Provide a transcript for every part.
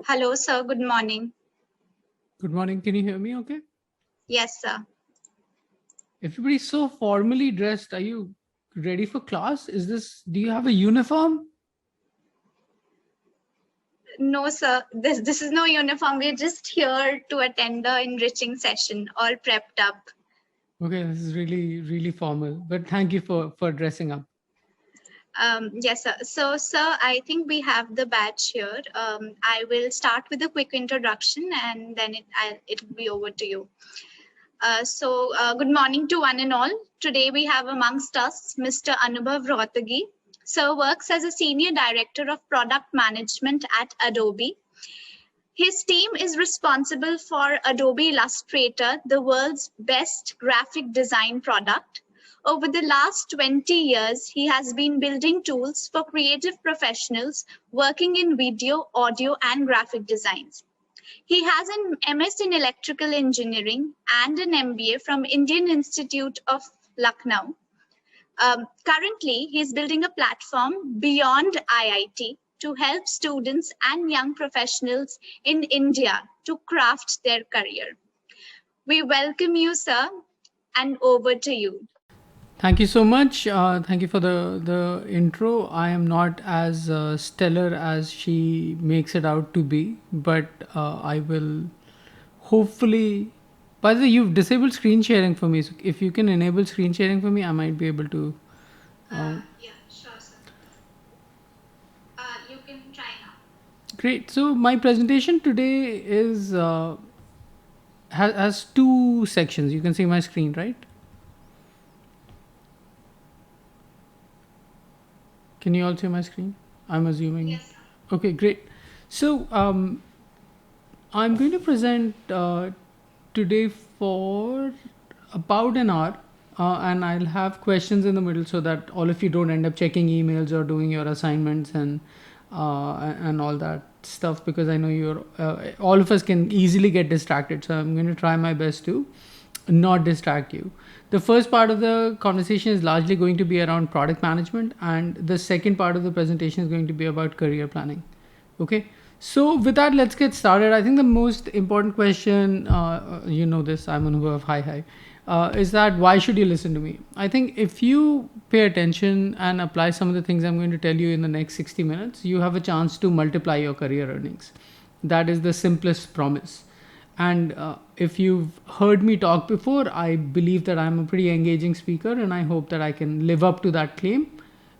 Hello, sir. Good morning. Good morning. Can you hear me okay? Yes, sir. Everybody's so formally dressed. Are you ready for class? Do you have a uniform? No, sir. This is no uniform. We're just here to attend the enriching session, all prepped up. Okay, this is really, really formal. But thank you for dressing up. Yes, sir. So, sir, I think we have the batch here. I will start with a quick introduction, and then it'll be over to you. Good morning to one and all. Today we have amongst us Mr. Anubhav Rohtagi. Sir works as a senior director of product management at Adobe. His team is responsible for Adobe Illustrator, the world's best graphic design product. Over the last 20 years, he has been building tools for creative professionals working in video, audio, and graphic designs. He has an MS in electrical engineering and an MBA from Indian Institute of Lucknow. Currently, he's building a platform beyond IIT to help students and young professionals in India to craft their career. We welcome you, sir, and over to you. Thank you so much. Thank you for the intro. I am not as stellar as she makes it out to be, but I will hopefully. By the way, you've disabled screen sharing for me. So if you can enable screen sharing for me, I might be able to. Yeah, sure, sir. You can try now. Great. So my presentation today has two sections. You can see my screen, right? Can you all see my screen? I'm assuming. Yes, sir. Okay, great. So I'm going to present today for about an hour, and I'll have questions in the middle so that all of you don't end up checking emails or doing your assignments and all that stuff, because I know you're all of us can easily get distracted. So I'm going to try my best to not distract you. The first part of the conversation is largely going to be around product management, and the second part of the presentation is going to be about career planning. Okay, so with that, let's get started. I think the most important question, you know this, I'm Anubhav, hi, is that why should you listen to me? I think if you pay attention and apply some of the things I'm going to tell you in the next 60 minutes, you have a chance to multiply your career earnings. That is the simplest promise. And if you've heard me talk before, I believe that I'm a pretty engaging speaker, and I hope that I can live up to that claim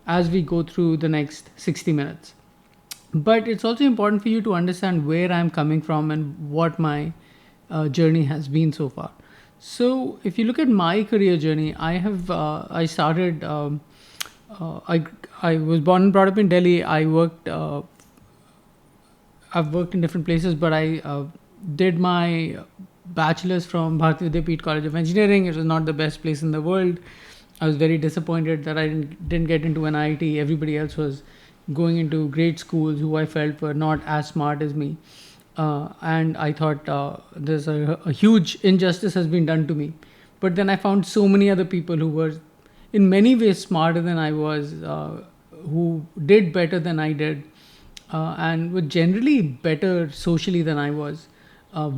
as we go through the next 60 minutes. But it's also important for you to understand where I'm coming from and what my journey has been so far. So, if you look at my career journey, I started. I was born and brought up in Delhi. I've worked in different places, but I did my bachelor's from Bharati Vidyapeeth College of Engineering. It was not the best place in the world. I was very disappointed that I didn't get into an IIT. Everybody else was going into great schools who I felt were not as smart as me. And I thought there's a huge injustice has been done to me. But then I found so many other people who were in many ways smarter than I was, who did better than I did, and were generally better socially than I was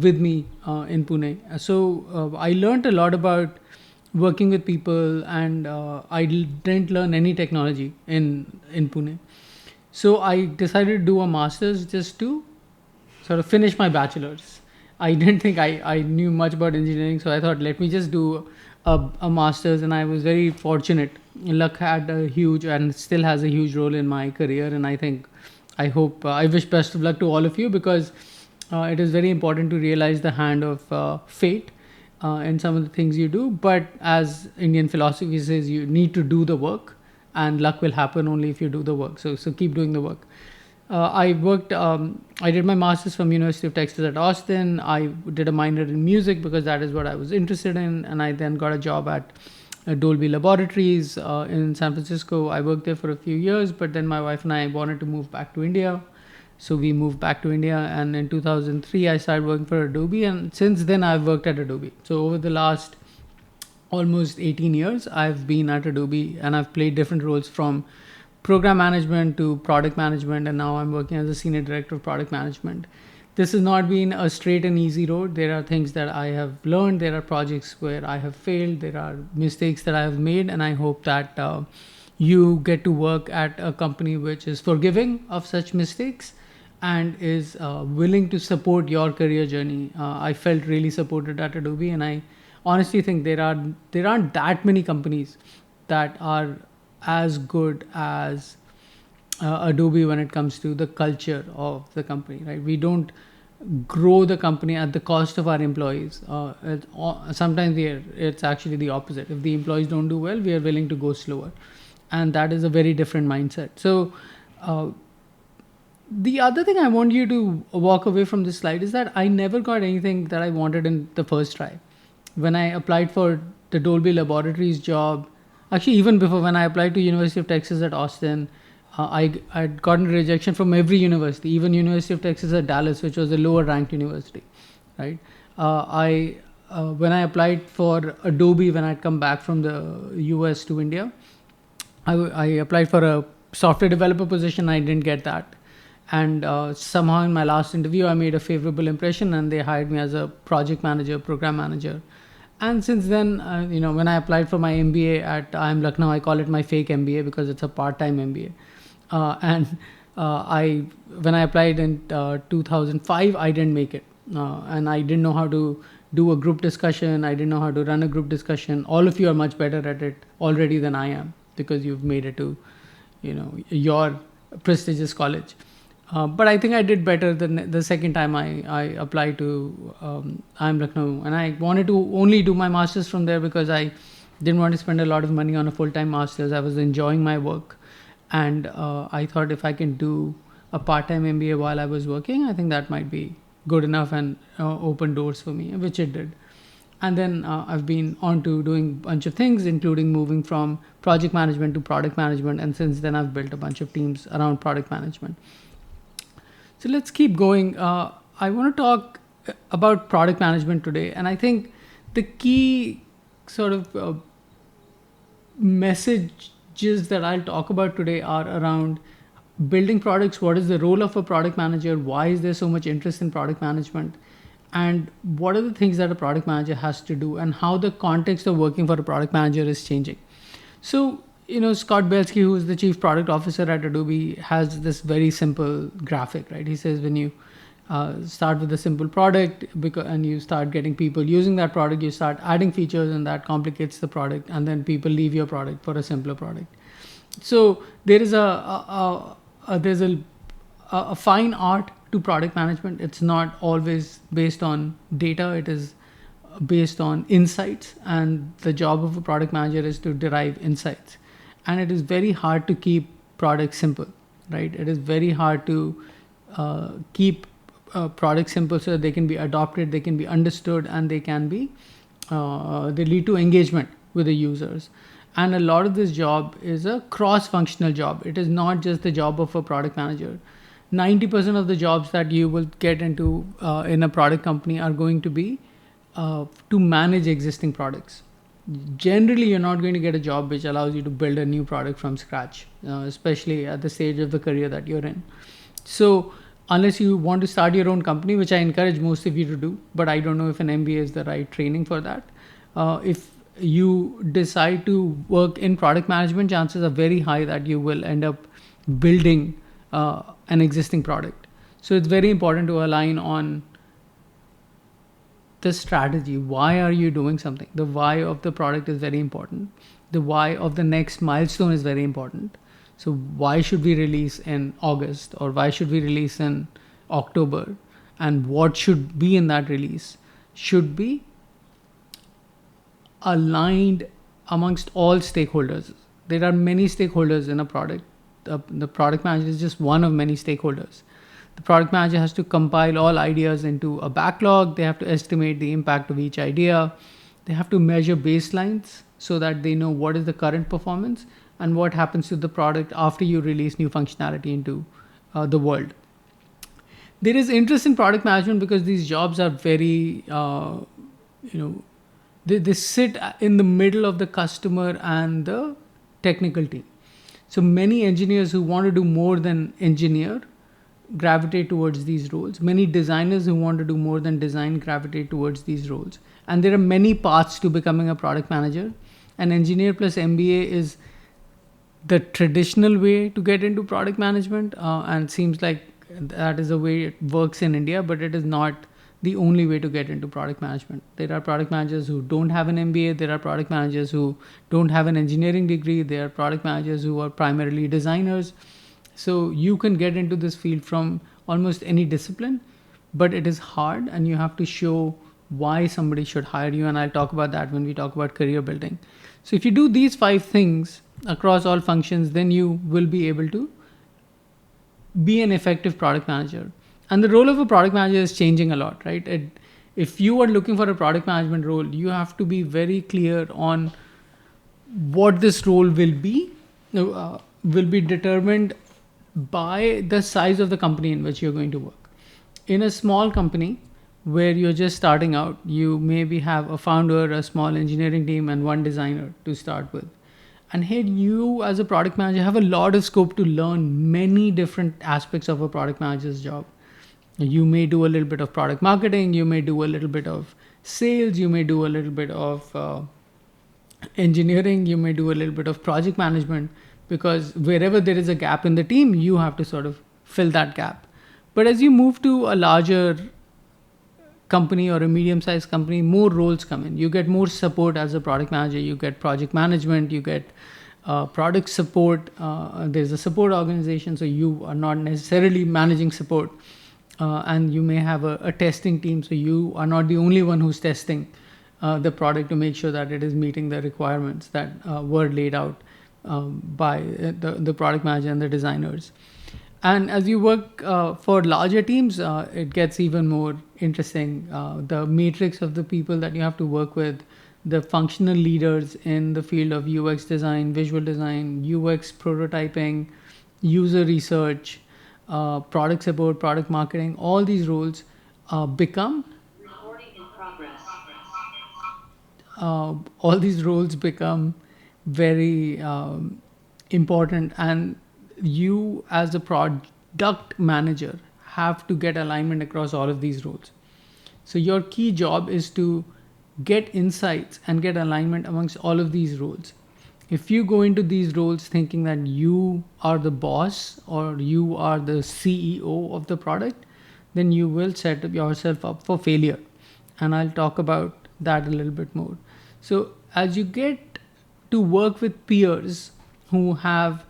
with me in Pune. So I learned a lot about working with people, and didn't learn any technology in Pune. So I decided to do a master's just to sort of finish my bachelor's. I didn't think I knew much about engineering, so I thought let me just do a master's, and I was very fortunate. Luck had a huge and still has a huge role in my career, and I wish best of luck to all of you, because it is very important to realize the hand of fate in some of the things you do. But as Indian philosophy says, you need to do the work, and luck will happen only if you do the work. So keep doing the work. I did my master's from University of Texas at Austin. I did a minor in music because that is what I was interested in, and I then got a job at Dolby Laboratories in San Francisco. I worked there for a few years, but then my wife and I wanted to move back to India. So we moved back to India, and in 2003 I started working for Adobe, and since then I've worked at Adobe. So over the last almost 18 years I've been at Adobe, and I've played different roles, from program management to product management, and now I'm working as a senior director of product management. This has not been a straight and easy road. There are things that I have learned. There are projects where I have failed. There are mistakes that I have made, and I hope that you get to work at a company which is forgiving of such mistakes and is willing to support your career journey. I felt really supported at Adobe, and I honestly think there aren't that many companies that are as good as Adobe when it comes to the culture of the company. Right? We don't grow the company at the cost of our employees. Sometimes it's actually the opposite. If the employees don't do well, we are willing to go slower, and that is a very different mindset. So. The other thing I want you to walk away from this slide is that I never got anything that I wanted in the first try. When I applied for the Dolby Laboratories job, actually even before, when I applied to University of Texas at Austin, I'd gotten rejection from every university, even University of Texas at Dallas, which was a lower ranked university, right? I When I applied for Adobe, when I'd come back from the US to India, I applied for a software developer position. I didn't get that, and somehow in my last interview I made a favorable impression, and they hired me as a project manager, program manager. And since then, when I applied for my MBA at IIM Lucknow, I call it my fake MBA because it's a part-time MBA. And I when I applied in 2005, I didn't make it, and I didn't know how to do a group discussion. I didn't know how to run a group discussion. All of you are much better at it already than I am, because you've made it to your prestigious college. But I think I did better the second time I applied to IIM Lucknow, and I wanted to only do my master's from there because I didn't want to spend a lot of money on a full-time master's. I was enjoying my work, and I thought if I can do a part-time MBA while I was working, I think that might be good enough and open doors for me, which it did. And then I've been on to doing a bunch of things, including moving from project management to product management, and since then I've built a bunch of teams around product management. So let's keep going. I want to talk about product management today, and I think the key sort of messages that I'll talk about today are around building products. What is the role of a product manager? Why is there so much interest in product management? And what are the things that a product manager has to do, and how the context of working for a product manager is changing. So, Scott Belsky, who is the chief product officer at Adobe, has this very simple graphic, right? He says when you start with a simple product and you start getting people using that product, you start adding features, and that complicates the product, and then people leave your product for a simpler product. So there is there's a fine art to product management. It's not always based on data. It is based on insights, and the job of a product manager is to derive insights. And it is very hard to keep products simple, right? It is very hard to keep products simple so that they can be adopted, they can be understood, and they can be they lead to engagement with the users. And a lot of this job is a cross-functional job. It is not just the job of a product manager. 90% of the jobs that you will get into in a product company are going to be to manage existing products. Generally, you're not going to get a job which allows you to build a new product from scratch, especially at the stage of the career that you're in. So unless you want to start your own company, which I encourage most of you to do, but I don't know if an MBA is the right training for that. If you decide to work in product management, chances are very high that you will end up building an existing product. So it's very important to align on the strategy. Why are you doing something? The why of the product is very important. The why of the next milestone is very important. So why should we release in August, or why should we release in October? And what should be in that release should be aligned amongst all stakeholders. There are many stakeholders in a product. The product manager is just one of many stakeholders. The product manager has to compile all ideas into a backlog. They have to estimate the impact of each idea. They have to measure baselines so that they know what is the current performance and what happens to the product after you release new functionality into the world. There is interest in product management because these jobs are very, they sit in the middle of the customer and the technical team. So many engineers who want to do more than engineer gravitate towards these roles. Many designers who want to do more than design gravitate towards these roles. And there are many paths to becoming a product manager. An engineer plus MBA is the traditional way to get into product management, and seems like that is the way it works in India, but it is not the only way to get into product management. There are product managers who don't have an MBA, there are product managers who don't have an engineering degree, there are product managers who are primarily designers. So you can get into this field from almost any discipline, but it is hard and you have to show why somebody should hire you. And I'll talk about that when we talk about career building. So if you do these 5 things across all functions, then you will be able to be an effective product manager. And the role of a product manager is changing a lot, right? If you are looking for a product management role, you have to be very clear on what this role will be determined by the size of the company in which you're going to work. In a small company where you're just starting out, you maybe have a founder, a small engineering team, and one designer to start with. And here you as a product manager have a lot of scope to learn many different aspects of a product manager's job. You may do a little bit of product marketing, you may do a little bit of sales, you may do a little bit of engineering, you may do a little bit of project management, because wherever there is a gap in the team, you have to sort of fill that gap. But as you move to a larger company or a medium-sized company, more roles come in. You get more support as a product manager. You get project management. You get product support. There's a support organization, so you are not necessarily managing support. And you may have a testing team, so you are not the only one who's testing the product to make sure that it is meeting the requirements that were laid out by the product manager and the designers. And as you work for larger teams, it gets even more interesting. The matrix of the people that you have to work with, the functional leaders in the field of UX design, visual design, UX prototyping, user research, product support, product marketing, all these roles become Recording in progress. all these roles become very important, and you as a product manager have to get alignment across all of these roles. So your key job is to get insights and get alignment amongst all of these roles. If you go into these roles thinking that you are the boss or you are the CEO of the product, then you will set yourself up for failure. And I'll talk about that a little bit more. So as you get to work with peers who have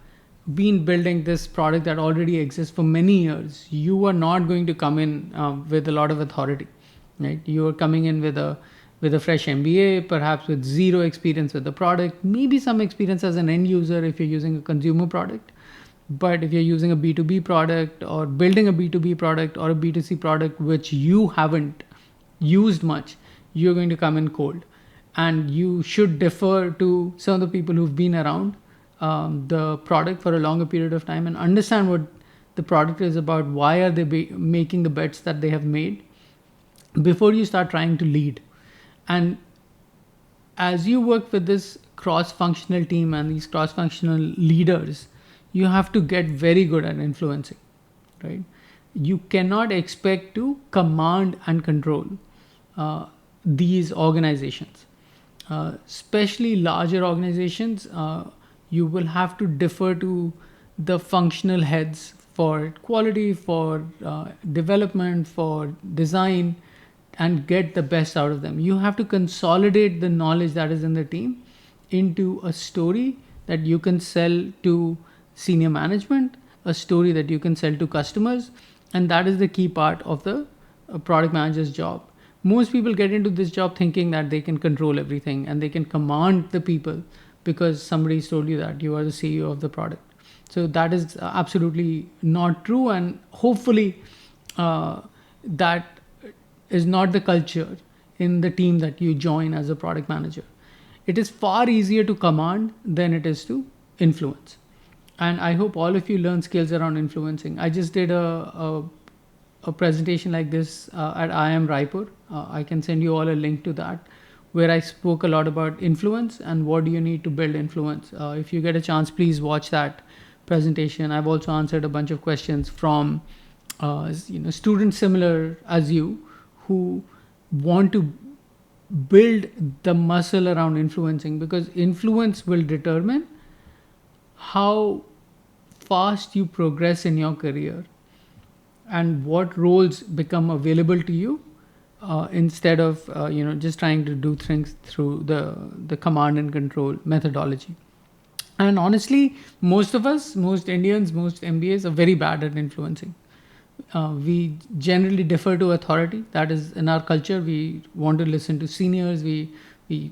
been building this product that already exists for many years, you are not going to come in with a lot of authority, right? You are coming in with a fresh MBA, perhaps with zero experience with the product, maybe some experience as an end user if you're using a consumer product. But if you're using a B2B product or building a B2B product or a B2C product which you haven't used much, you're going to come in cold. And you should defer to some of the people who've been around the product for a longer period of time and understand what the product is about, why are they making the bets that they have made, before you start trying to lead. And as you work with this cross-functional team and these cross-functional leaders, you have to get very good at influencing, right? You cannot expect to command and control these organizations. Especially larger organizations, you will have to defer to the functional heads for quality, for development, for design, and get the best out of them. You have to consolidate the knowledge that is in the team into a story that you can sell to senior management, a story that you can sell to customers, and that is the key part of the product manager's job. Most people get into this job thinking that they can control everything and they can command the people because somebody's told you that you are the CEO of the product. So that is absolutely not true, and hopefully that is not the culture in the team that you join as a product manager. It is far easier to command than it is to influence. And I hope all of you learn skills around influencing. I just did a presentation like this at IIM Raipur. I can send you all a link to that, where I spoke a lot about influence and what do you need to build influence. If you get a chance, please watch that. presentation. I've also answered a bunch of questions from students similar as you who want to build the muscle around influencing, because influence will determine how fast you progress in your career and what roles become available to you, instead of just trying to do things through the command and control methodology. And honestly, most of us, most Indians, most MBAs are very bad at influencing. We generally defer to authority. That is in our culture. We want to listen to seniors. We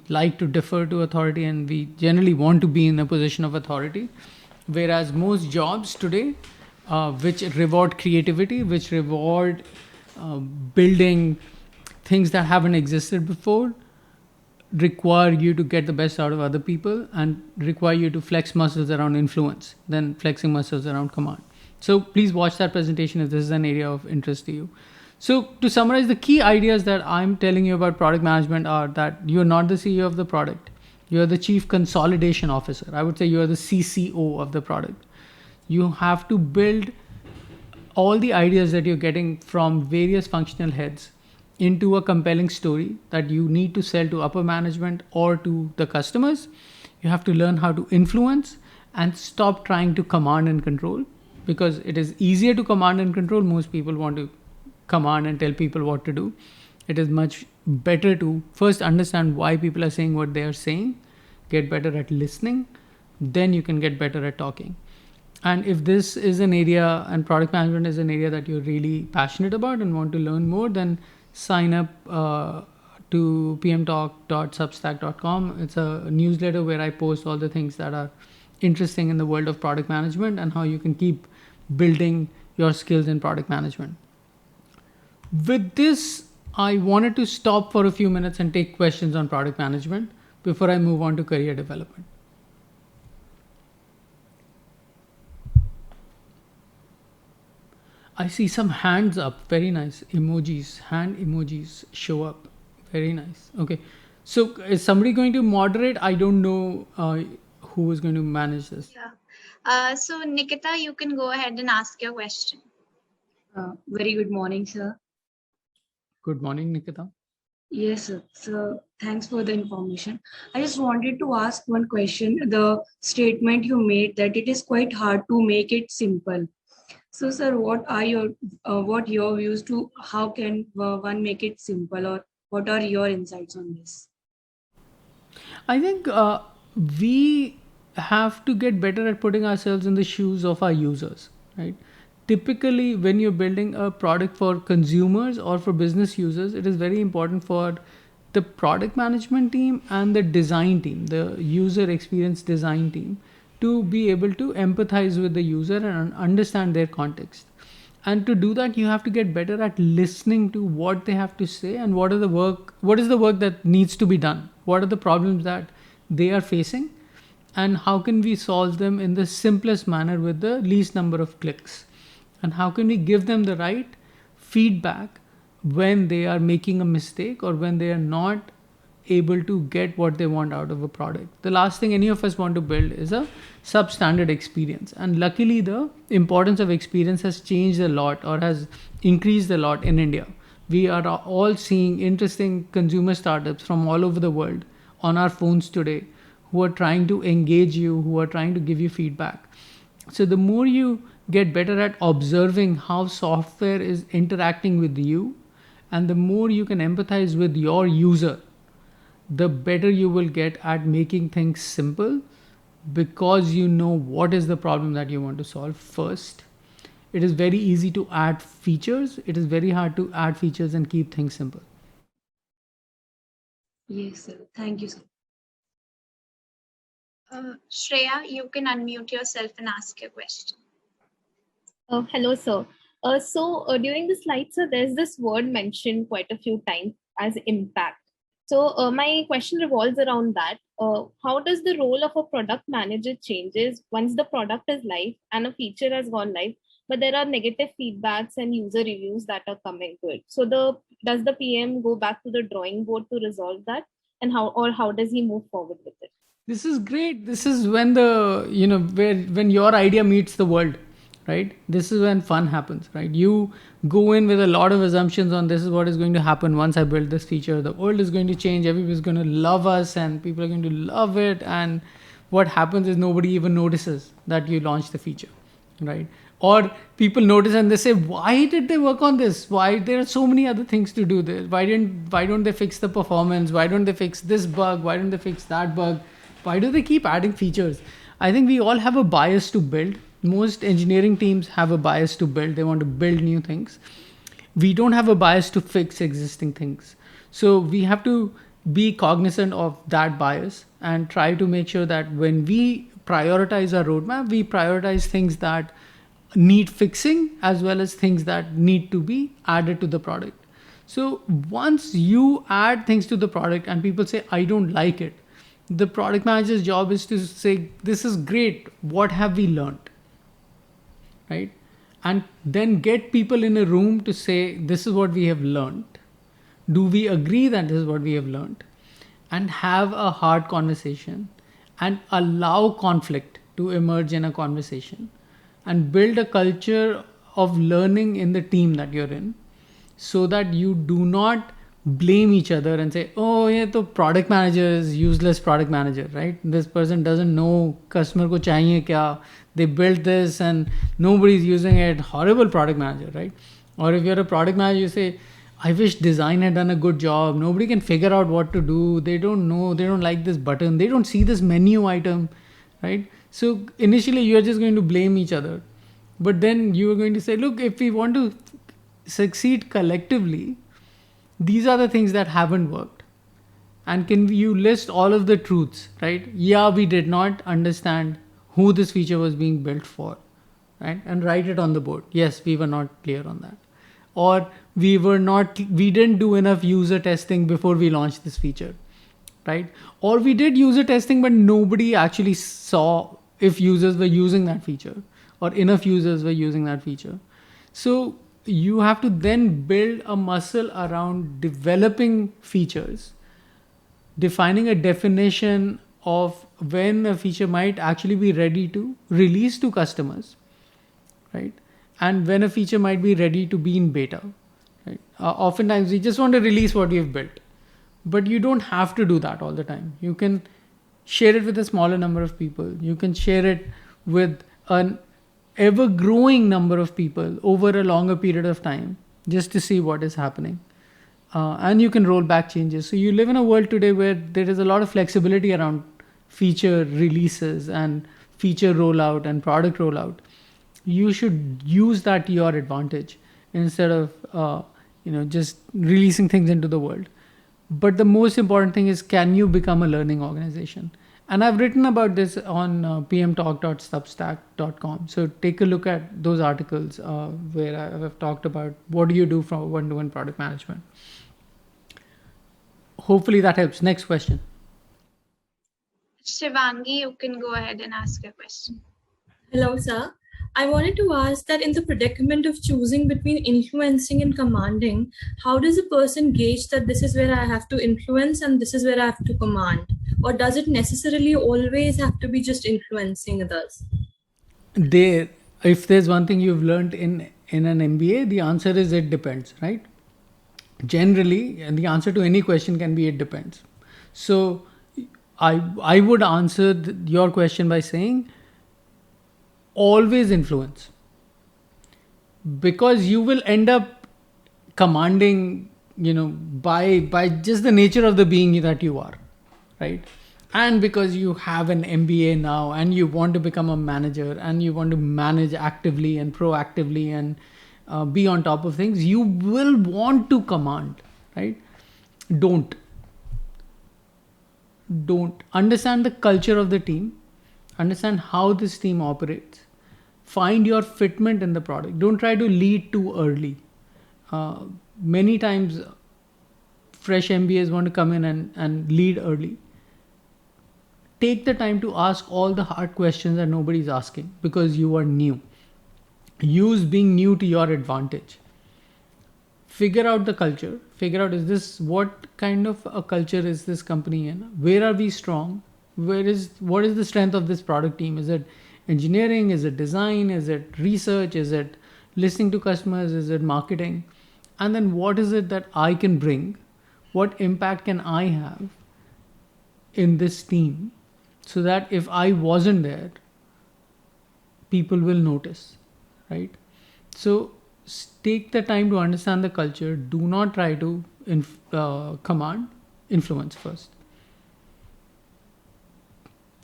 like to defer to authority, and we generally want to be in a position of authority. Whereas most jobs today, which reward creativity, which reward building things that haven't existed before, require you to get the best out of other people and require you to flex muscles around influence than flexing muscles around command. So please watch that presentation if this is an area of interest to you. So to summarize, the key ideas that I'm telling you about product management are that you're not the CEO of the product. You're the chief consolidation officer. I would say you're the CCO of the product. You have to build all the ideas that you're getting from various functional heads into a compelling story that you need to sell to upper management or to the customers. You have to learn how to influence and stop trying to command and control, because it is easier to command and control. Most people want to command and tell people what to do. It is much better to first understand why people are saying what they are saying, get better at listening, then you can get better at talking. And if this is an area and product management is an area that you're really passionate about and want to learn more, then sign up to pmtalk.substack.com. It's a newsletter where I post all the things that are interesting in the world of product management and how you can keep building your skills in product management. With this, I wanted to stop for a few minutes and take questions on product management before I move on to career development. I see some hands up. Very nice. Emojis, hand emojis show up. Very nice. Okay. So is somebody going to moderate? I don't know who is going to manage this. Yeah. So Nikita, you can go ahead and ask your question. Very good morning, sir. Good morning, Nikita. Yes, sir. So thanks for the information. I just wanted to ask one question. The statement you made that it is quite hard to make it simple. So, sir, what your views to how can one make it simple, or what are your insights on this? I think we have to get better at putting ourselves in the shoes of our users, right? Typically, when you're building a product for consumers or for business users, it is very important for the product management team and the design team, the user experience design team, to be able to empathize with the user and understand their context. And to do that, you have to get better at listening to what they have to say and what is the work that needs to be done, what are the problems that they are facing, and how can we solve them in the simplest manner with the least number of clicks, and how can we give them the right feedback when they are making a mistake or when they are not able to get what they want out of a product. The last thing any of us want to build is a substandard experience. And luckily, the importance of experience has changed a lot or has increased a lot in India. We are all seeing interesting consumer startups from all over the world on our phones today who are trying to engage you, who are trying to give you feedback. So the more you get better at observing how software is interacting with you, and the more you can empathize with your user, the better you will get at making things simple, because you know what is the problem that you want to solve first. It is very easy to add features. It is very hard to add features and keep things simple. Yes, sir. Thank you, sir. Shreya, you can unmute yourself and ask your question. Hello, sir. During the slide, sir, there's this word mentioned quite a few times as impact. So my question revolves around that. How does the role of a product manager changes once the product is live and a feature has gone live, but there are negative feedbacks and user reviews that are coming to it? So does the PM go back to the drawing board to resolve that, and how does he move forward with it? This is great. This is when when your idea meets the world, right? This is when fun happens, right? You go in with a lot of assumptions on this is what is going to happen once I build this feature. The world is going to change. Everybody's going to love us, and people are going to love it. And what happens is nobody even notices that you launched the feature, right? Or people notice and they say, why did they work on this? Why there are so many other things to do this? Why don't they fix the performance? Why don't they fix this bug? Why don't they fix that bug? Why do they keep adding features? I think we all have a bias to build. Most engineering teams have a bias to build. They want to build new things. We don't have a bias to fix existing things. So we have to be cognizant of that bias and try to make sure that when we prioritize our roadmap, we prioritize things that need fixing as well as things that need to be added to the product. So once you add things to the product and people say, I don't like it, the product manager's job is to say, this is great. What have we learned? Right? And then get people in a room to say, this is what we have learned. Do we agree that this is what we have learned? And have a hard conversation and allow conflict to emerge in a conversation and build a culture of learning in the team that you're in, so that you do not blame each other and say, oh, yeah, the product manager is useless product manager, right? This person doesn't know customer ko chahiye kya. They built this and nobody's using it. Horrible product manager, right? Or if you're a product manager, you say, I wish design had done a good job. Nobody can figure out what to do. They don't know. They don't like this button. They don't see this menu item, right? So initially you're just going to blame each other. But then you are going to say, look, if we want to succeed collectively, these are the things that haven't worked. And can you list all of the truths, right? Yeah, we did not understand who this feature was being built for, right? And write it on the board. Yes, we were not clear on that. Or we didn't do enough user testing before we launched this feature, right? Or we did user testing, but nobody actually saw if users were using that feature or enough users were using that feature. So you have to then build a muscle around developing features, defining a definition of when a feature might actually be ready to release to customers, right? And when a feature might be ready to be in beta, right? Oftentimes we just want to release what we've built, but you don't have to do that all the time. You can share it with a smaller number of people. You can share it with an ever growing number of people over a longer period of time just to see what is happening. And you can roll back changes. So you live in a world today where there is a lot of flexibility around feature releases and feature rollout and product rollout. You should use that to your advantage instead of just releasing things into the world. But the most important thing is, can you become a learning organization? And I've written about this on pmtalk.substack.com. So take a look at those articles where I've talked about what do you do from one-to-one product management. Hopefully that helps. Next question. Shivangi, you can go ahead and ask your question. Hello, sir. I wanted to ask that in the predicament of choosing between influencing and commanding, how does a person gauge that this is where I have to influence and this is where I have to command? Or does it necessarily always have to be just influencing others? If there's one thing you've learned in an MBA, the answer is it depends, right? Generally, and the answer to any question can be it depends. So I would answer your question by saying always influence, because you will end up commanding, by just the nature of the being that you are, right? And because you have an MBA now and you want to become a manager and you want to manage actively and proactively and be on top of things, you will want to command, right? Don't understand the culture of the team, understand how this team operates, find your fitment in the product. Don't try to lead too early. Many times fresh MBAs want to come in and lead early. Take the time to ask all the hard questions that nobody's asking because you are new. Use being new to your advantage. Figure out the culture. Figure out, what kind of a culture is this company in? Where are we strong? what is the strength of this product team? Is it engineering? Is it design? Is it research? Is it listening to customers? Is it marketing? And then what is it that I can bring? What impact can I have in this team so that if I wasn't there, people will notice, right? So take the time to understand the culture. Do not try to command, influence first.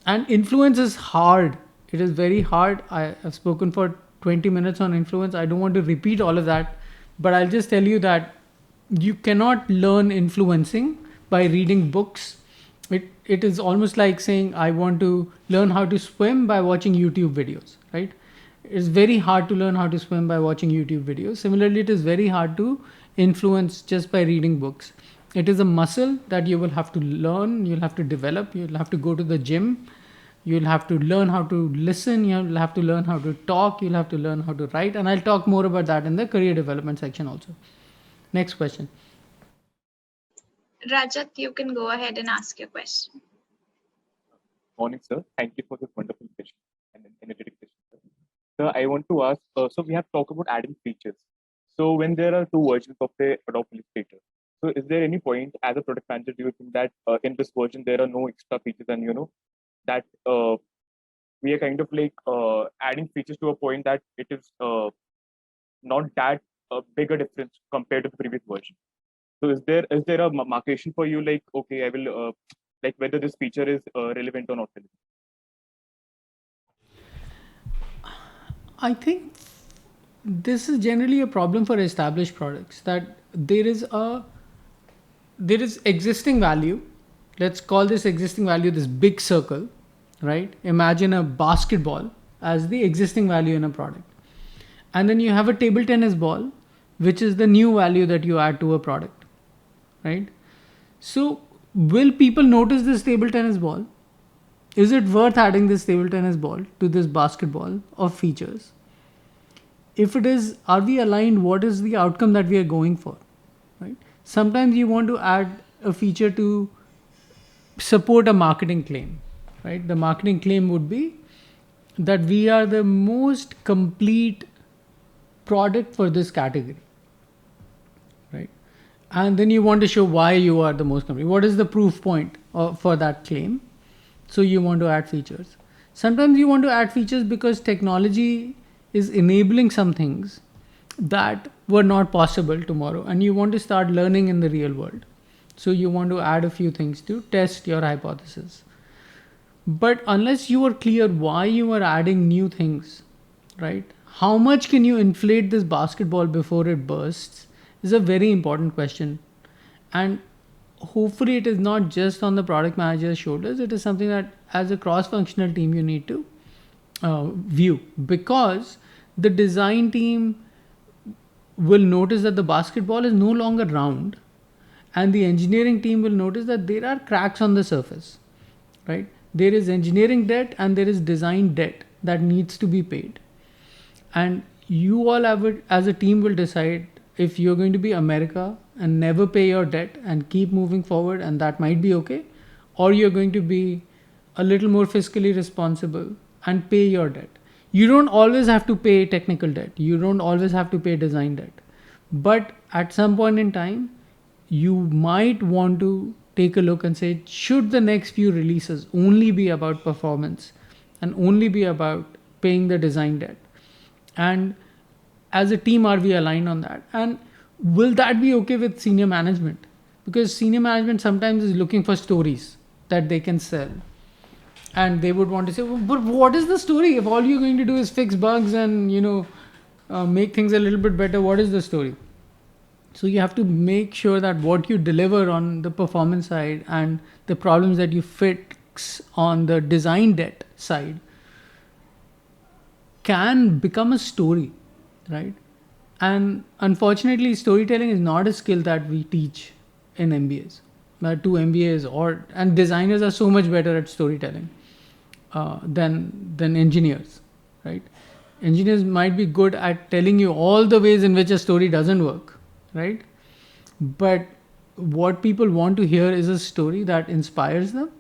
And influence is hard. It is very hard. I have spoken for 20 minutes on influence. I don't want to repeat all of that, but I'll just tell you that you cannot learn influencing by reading books. It is almost like saying I want to learn how to swim by watching YouTube videos, right? It's very hard to learn how to swim by watching YouTube videos. Similarly, it is very hard to influence just by reading books. It is a muscle that you will have to learn, you'll have to develop, you'll have to go to the gym, you'll have to learn how to listen, you'll have to learn how to talk, you'll have to learn how to write, and I'll talk more about that in the career development section also. Next question. Rajat, you can go ahead and ask your question. Morning, sir. Thank you for this wonderful session and an energetic session, sir. Sir, I want to ask, so we have talked about adding features. So when there are two versions of the Adobe Illustrator, so is there any point as a product manager, do you think that in this version there are no extra features and that we are kind of like adding features to a point that it is not that bigger difference compared to the previous version? So is there a markation for you like, okay, I will like whether this feature is relevant or not relevant? I think this is generally a problem for established products, that there is existing value. Let's call this existing value this big circle, right? Imagine a basketball as the existing value in a product. And then you have a table tennis ball, which is the new value that you add to a product, right? So will people notice this table tennis ball? Is it worth adding this table tennis ball to this basketball of features? If it is, are we aligned? What is the outcome that we are going for, right? Sometimes you want to add a feature to support a marketing claim, right? The marketing claim would be that we are the most complete product for this category, right? And then you want to show why you are the most complete. What is the proof point for that claim? So you want to add features. Sometimes you want to add features because technology is enabling some things that were not possible tomorrow, and you want to start learning in the real world. So you want to add a few things to test your hypothesis. But unless you are clear why you are adding new things, right? How much can you inflate this basketball before it bursts is a very important question. And hopefully it is not just on the product manager's shoulders. It is something that as a cross-functional team you need to view, because the design team will notice that the basketball is no longer round, and the engineering team will notice that there are cracks on the surface, right? There is engineering debt and there is design debt that needs to be paid. And you all as a team will decide if you're going to be America and never pay your debt and keep moving forward, and that might be okay, or you're going to be a little more fiscally responsible and pay your debt. You don't always have to pay technical debt. You don't always have to pay design debt. But at some point in time, you might want to take a look and say, should the next few releases only be about performance and only be about paying the design debt? And as a team, are we aligned on that? And will that be okay with senior management? Because senior management sometimes is looking for stories that they can sell. And they would want to say, well, but what is the story? If all you're going to do is fix bugs and, make things a little bit better, what is the story? So you have to make sure that what you deliver on the performance side and the problems that you fix on the design debt side can become a story, right? And unfortunately, storytelling is not a skill that we teach in MBAs. Two MBAs and designers are so much better at storytelling than engineers, right? Engineers might be good at telling you all the ways in which a story doesn't work, right? But what people want to hear is a story that inspires them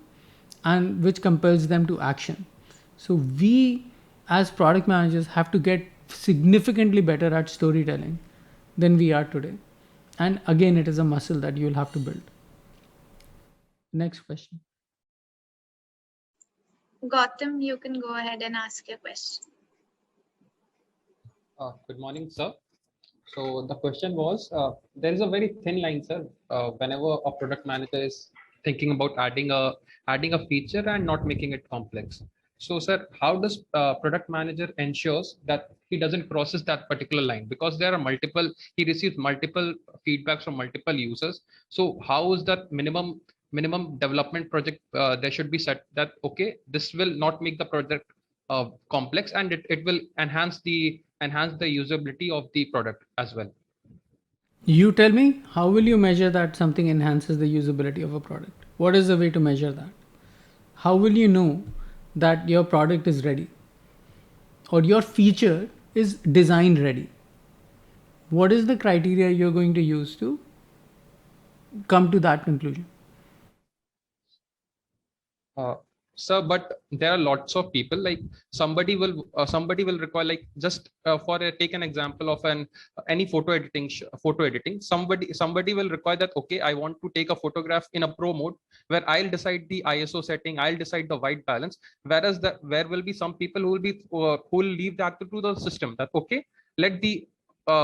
and which compels them to action. So we as product managers have to get significantly better at storytelling than we are today. And again, it is a muscle that you'll have to build. Next question. Gautam, you can go ahead and ask your question. Good morning, sir. So the question was, there is a very thin line, sir. Whenever a product manager is thinking about adding a feature and not making it complex. So, sir, how does product manager ensures that he doesn't crosses that particular line? Because there are multiple, he receives multiple feedbacks from multiple users. So, how is that minimum development project there should be set that okay, this will not make the project complex, and it will enhance the usability of the product as well. You tell me, how will you measure that something enhances the usability of a product? What is the way to measure that? How will you know that your product is ready or your feature is design ready? What is the criteria you're going to use to come to that conclusion? Sir, but there are lots of people, like somebody will require, like just take an example of any photo editing. Somebody will require that okay, I want to take a photograph in a pro mode where I'll decide the ISO setting, I'll decide the white balance, whereas there will be some people who will leave that to the system, that okay, let the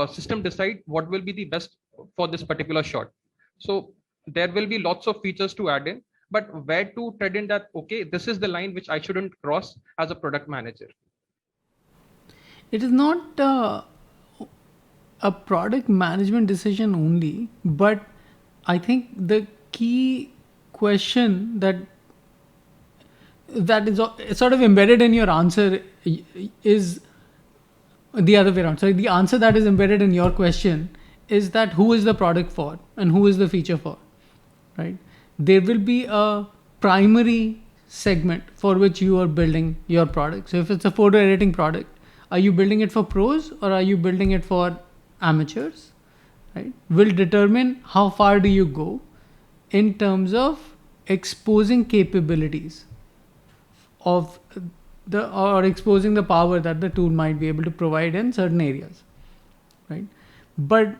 system decide what will be the best for this particular shot. So there will be lots of features to add in, but where to tread in that okay, this is the line which I shouldn't cross as a product manager? It is not a product management decision only, but I think the key question that is sort of embedded in your answer is the other way around. So the answer that is embedded in your question is that who is the product for and who is the feature for, right? There will be a primary segment for which you are building your product. So if it's a photo editing product, are you building it for pros or are you building it for amateurs, right? Will determine how far do you go in terms of exposing capabilities of or exposing the power that the tool might be able to provide in certain areas, right? But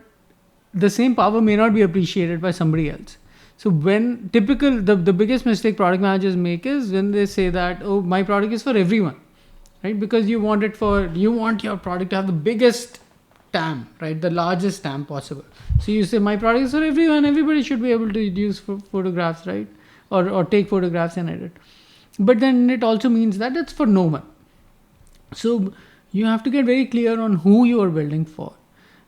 the same power may not be appreciated by somebody else. So when the biggest mistake product managers make is when they say that, oh, my product is for everyone, right? Because you want your product to have the biggest TAM, right? The largest TAM possible. So you say my product is for everyone, everybody should be able to use photographs, right? Or take photographs and edit. But then it also means that it's for no one. So you have to get very clear on who you are building for.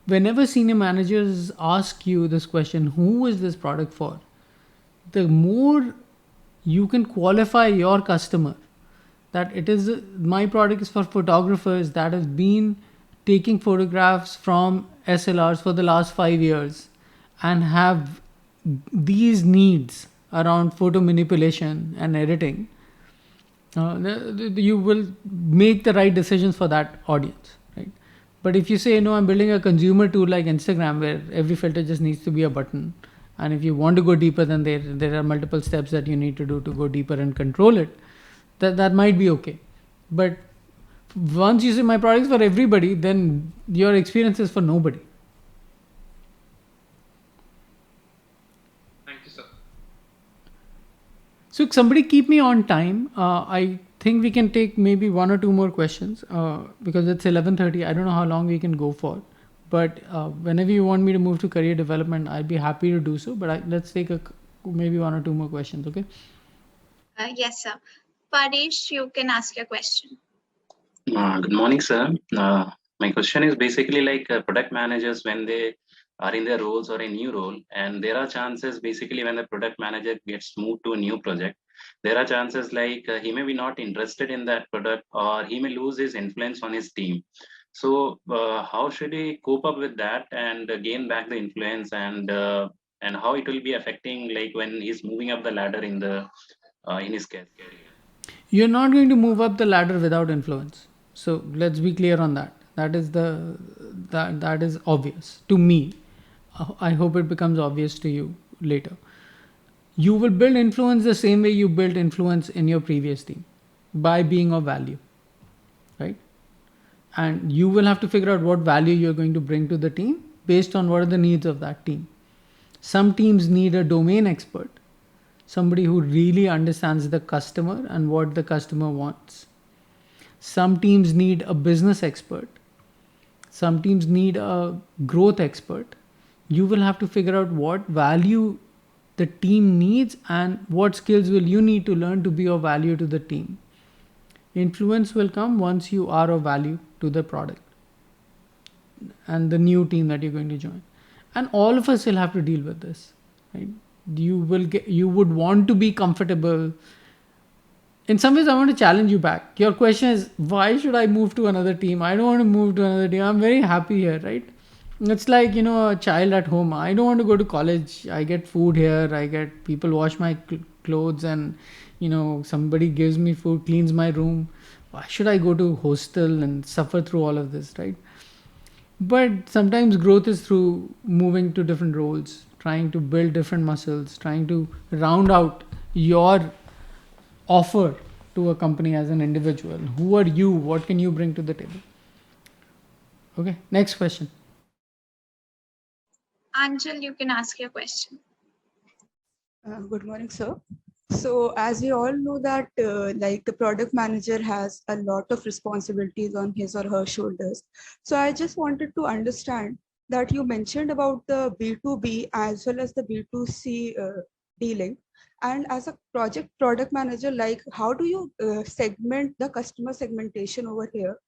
Whenever senior managers ask you this question, who is this product for? The more you can qualify your customer that it is my product is for photographers that have been taking photographs from SLRs for the last 5 years and have these needs around photo manipulation and editing, you will make the right decisions for that audience, right? But if you say, no, I'm building a consumer tool like Instagram where every filter just needs to be a button, and if you want to go deeper, then there are multiple steps that you need to do to go deeper and control it, that might be okay. But once you say my product is for everybody, then your experience is for nobody. Thank you, sir. So somebody keep me on time. I think we can take maybe 1 or 2 more questions because it's 11:30. I don't know how long we can go for. But whenever you want me to move to career development, I'd be happy to do so. But let's take maybe 1 or 2 more questions, okay? Yes, sir. Paresh, you can ask your question. Good morning, sir. My question is basically like product managers when they are in their roles or a new role, and there are chances basically when the product manager gets moved to a new project, there are chances like he may be not interested in that product or he may lose his influence on his team. So how should he cope up with that and gain back the influence, and how it will be affecting like when he's moving up the ladder in his career? You're not going to move up the ladder without influence. So let's be clear on that. That is obvious to me. I hope it becomes obvious to you later. You will build influence the same way you built influence in your previous team, by being of value, right? And you will have to figure out what value you're going to bring to the team based on what are the needs of that team. Some teams need a domain expert, somebody who really understands the customer and what the customer wants. Some teams need a business expert. Some teams need a growth expert. You will have to figure out what value the team needs and what skills will you need to learn to be of value to the team. Influence will come once you are of value to the product and the new team that you're going to join. And all of us will have to deal with this, right? You would want to be comfortable. In some ways, I want to challenge you back. Your question is, why should I move to another team? I don't want to move to another team. I'm very happy here, right? It's like, a child at home. I don't want to go to college. I get food here. I get people wash my clothes and, somebody gives me food, cleans my room. Why should I go to hostel and suffer through all of this, right? But sometimes growth is through moving to different roles, trying to build different muscles, trying to round out your offer to a company as an individual. Who are you? What can you bring to the table? Okay, next question. Anjal, you can ask your question. Good morning, sir. So as we all know that the product manager has a lot of responsibilities on his or her shoulders. So I just wanted to understand that you mentioned about the B2B as well as the B2C dealing. And as a product manager, how do you segment the customer segmentation over here?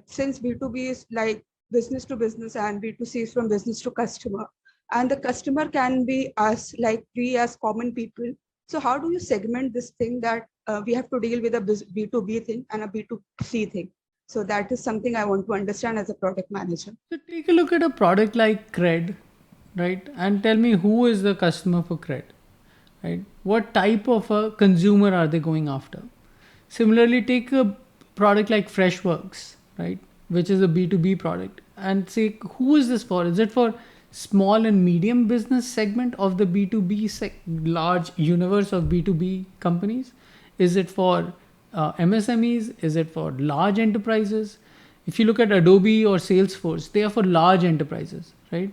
Since B2B is like business to business and B2C is from business to customer. And the customer can be us, like we as common people. So how do you segment this thing that we have to deal with a B2B thing and a B2C thing? So that is something I want to understand as a product manager. So take a look at a product like Cred, right? And tell me who is the customer for Cred, right? What type of a consumer are they going after? Similarly, take a product like Freshworks, right? Which is a B2B product, and say, who is this for? Is it for small and medium business segment of the B2B large universe of B2B companies? Is it for MSMEs? Is it for large enterprises? If you look at Adobe or Salesforce, they are for large enterprises, right?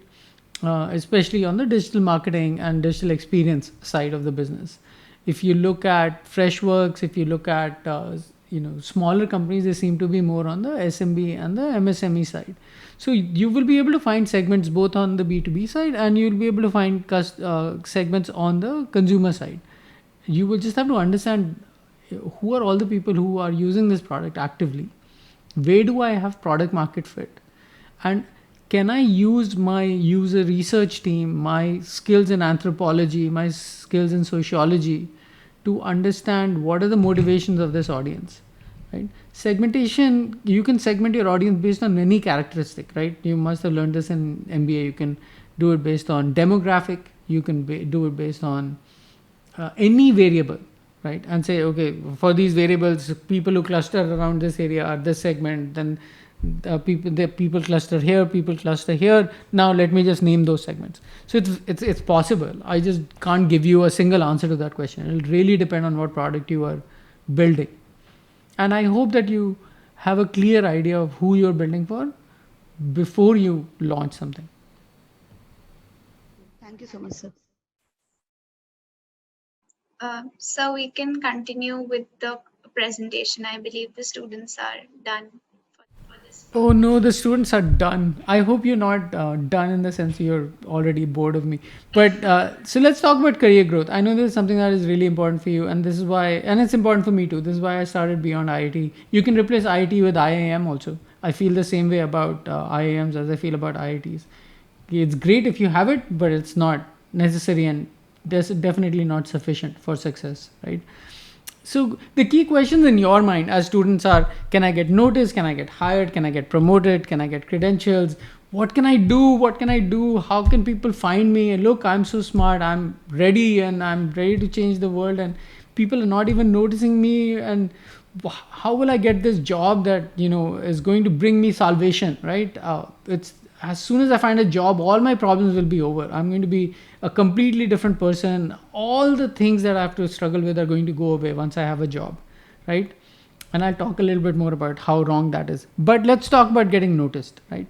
Especially on the digital marketing and digital experience side of the business. If you look at Freshworks, if you look at smaller companies, they seem to be more on the SMB and the MSME side. So you will be able to find segments both on the B2B side, and you'll be able to find segments on the consumer side. You will just have to understand who are all the people who are using this product actively. Where do I have product market fit? And can I use my user research team, my skills in anthropology, my skills in sociology to understand what are the motivations of this audience, right? Segmentation, you can segment your audience based on any characteristic, right? You must have learned this in MBA. You can do it based on demographic. You can do it based on any variable, right? And say, okay, for these variables, people who cluster around this area are this segment, then the people cluster here, people cluster here. Now let me just name those segments. So it's possible. I just can't give you a single answer to that question. It'll really depend on what product you are building. And I hope that you have a clear idea of who you're building for before you launch something. Thank you so much, sir. So we can continue with the presentation. I believe the students are done. Oh no, the students are done. I hope you're not done in the sense you're already bored of me. But so let's talk about career growth. I know this is something that is really important for you, and this is why, and it's important for me too. This is why I started Beyond IIT. You can replace IIT with IIM also. I feel the same way about IIMs as I feel about IITs. It's great if you have it, but it's not necessary and definitely not sufficient for success, right? So the key questions in your mind as students are, can I get noticed? Can I get hired? Can I get promoted? Can I get credentials? What can I do? What can I do? How can people find me? And look, I'm so smart. I'm ready and I'm ready to change the world, and people are not even noticing me. And how will I get this job that, is going to bring me salvation, right? as soon as I find a job, all my problems will be over. I'm going to be a completely different person. All the things that I have to struggle with are going to go away once I have a job, right? And I'll talk a little bit more about how wrong that is. But let's talk about getting noticed, right?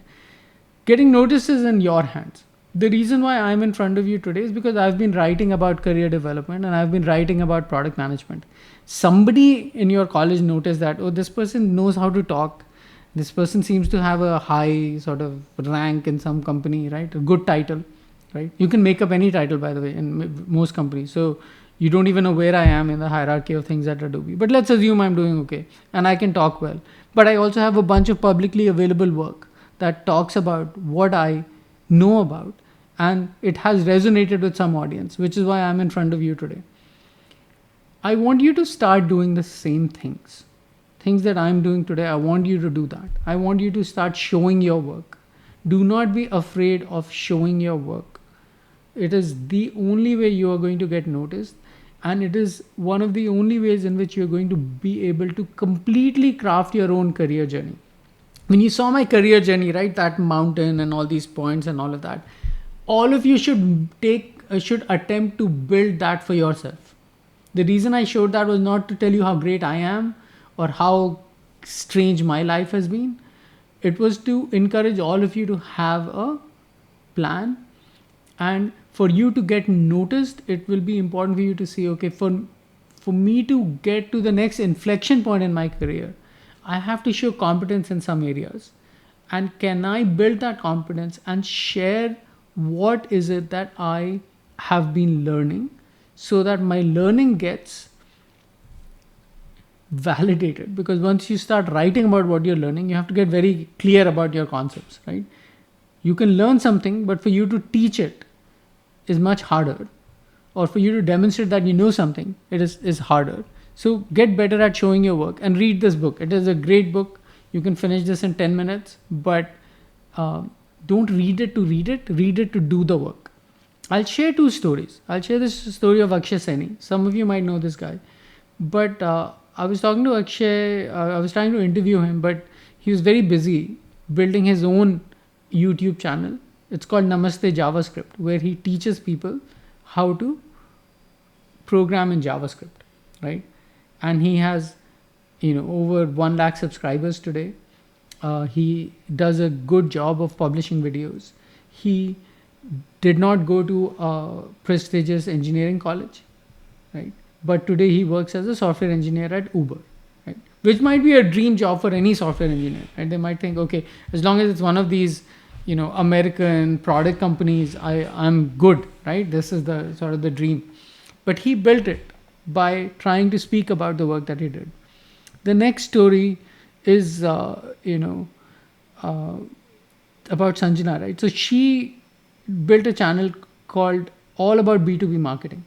Getting noticed is in your hands. The reason why I'm in front of you today is because I've been writing about career development and I've been writing about product management. Somebody in your college noticed that, oh, this person knows how to talk. This person seems to have a high sort of rank in some company, right? A good title, right? You can make up any title, by the way, in most companies. So you don't even know where I am in the hierarchy of things at Adobe. But let's assume I'm doing okay and I can talk well. But I also have a bunch of publicly available work that talks about what I know about, and it has resonated with some audience, which is why I'm in front of you today. I want you to start doing the same things that I'm doing today. I want you to do that. I want you to start showing your work. Do not be afraid of showing your work. It is the only way you are going to get noticed, and it is one of the only ways in which you're going to be able to completely craft your own career journey. When you saw my career journey, right, that mountain and all these points and all of that, all of you should attempt to build that for yourself. The reason I showed that was not to tell you how great I am or how strange my life has been. It was to encourage all of you to have a plan, and for you to get noticed, it will be important for you to see, okay, for me to get to the next inflection point in my career, I have to show competence in some areas. And can I build that competence and share what is it that I have been learning, so that my learning gets validated? Because once you start writing about what you're learning, you have to get very clear about your concepts, right? You can learn something, but for you to teach it is much harder, or for you to demonstrate that you know something, it is harder. So get better at showing your work and read this book. It is a great book. You can finish this in 10 minutes, but don't read it to read it, read it to do the work. I'll share two stories. I'll share this story of Akshay Saini. Some of you might know this guy, but I was talking to Akshay, I was trying to interview him, but he was very busy building his own YouTube channel. It's called Namaste JavaScript, where he teaches people how to program in JavaScript, right? And he has, over 1 lakh subscribers today. He does a good job of publishing videos. He did not go to a prestigious engineering college, right? But today he works as a software engineer at Uber, right? Which might be a dream job for any software engineer, right? They might think, okay, as long as it's one of these, American product companies, I'm good, right? This is the sort of the dream. But he built it by trying to speak about the work that he did. The next story is, about Sanjana, right? So she built a channel called All About B2B Marketing.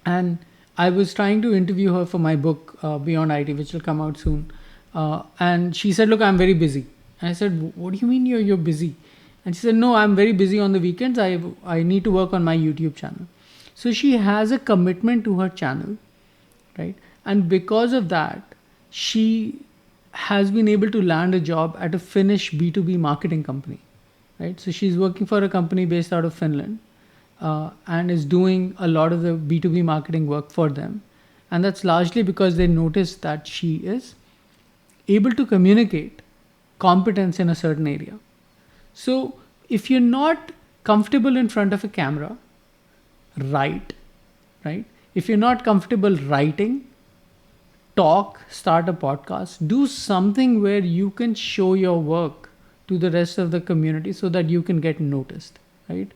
And I was trying to interview her for my book, Beyond IT, which will come out soon. And she said, look, I'm very busy. And I said, what do you mean you're busy? And she said, no, I'm very busy on the weekends. I need to work on my YouTube channel. So she has a commitment to her channel, right? And because of that, she has been able to land a job at a Finnish B2B marketing company, right? So she's working for a company based out of Finland, and is doing a lot of the B2B marketing work for them. And that's largely because they noticed that she is able to communicate competence in a certain area. So if you're not comfortable in front of a camera, write, right? If you're not comfortable writing, talk, start a podcast, do something where you can show your work to the rest of the community so that you can get noticed, right?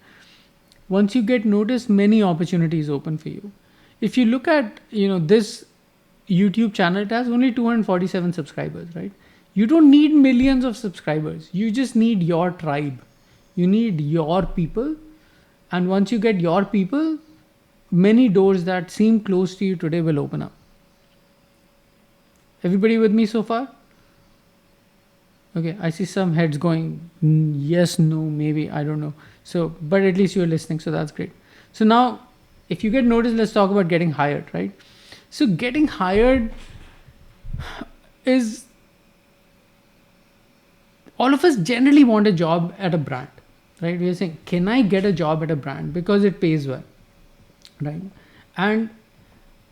Once you get noticed, many opportunities open for you. If you look at, this YouTube channel, it has only 247 subscribers, right? You don't need millions of subscribers. You just need your tribe. You need your people. And once you get your people, many doors that seem close to you today will open up. Everybody with me so far? Okay, I see some heads going, yes, no, maybe, I don't know. So, but at least you're listening, so that's great. So now, if you get noticed, let's talk about getting hired, right? So getting hired is all of us generally want a job at a brand, right? We are saying, can I get a job at a brand because it pays well, right? And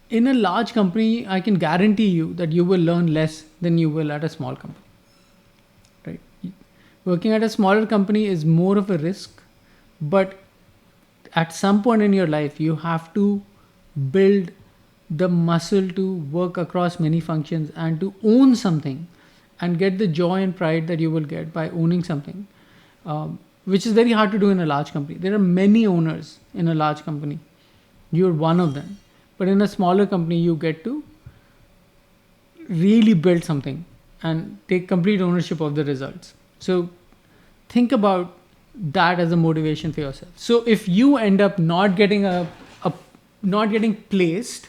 in a large company, I can guarantee you that you will learn less than you will at a small company, right? Working at a smaller company is more of a risk, but at some point in your life, you have to build the muscle to work across many functions and to own something and get the joy and pride that you will get by owning something, which is very hard to do in a large company. There are many owners in a large company. You're one of them. But in a smaller company, you get to really build something and take complete ownership of the results. So think about that as a motivation for yourself. So if you end up not getting not getting placed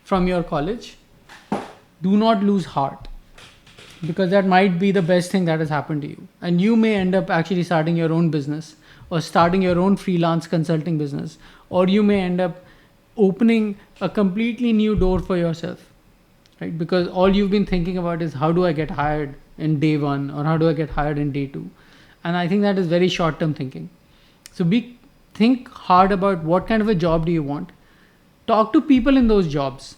from your college, do not lose heart, because that might be the best thing that has happened to you. And you may end up actually starting your own business or starting your own freelance consulting business, or you may end up opening a completely new door for yourself, right? Because all you've been thinking about is how do I get hired in day one or how do I get hired in day two? And I think that is very short-term thinking. So think hard about what kind of a job do you want. Talk to people in those jobs.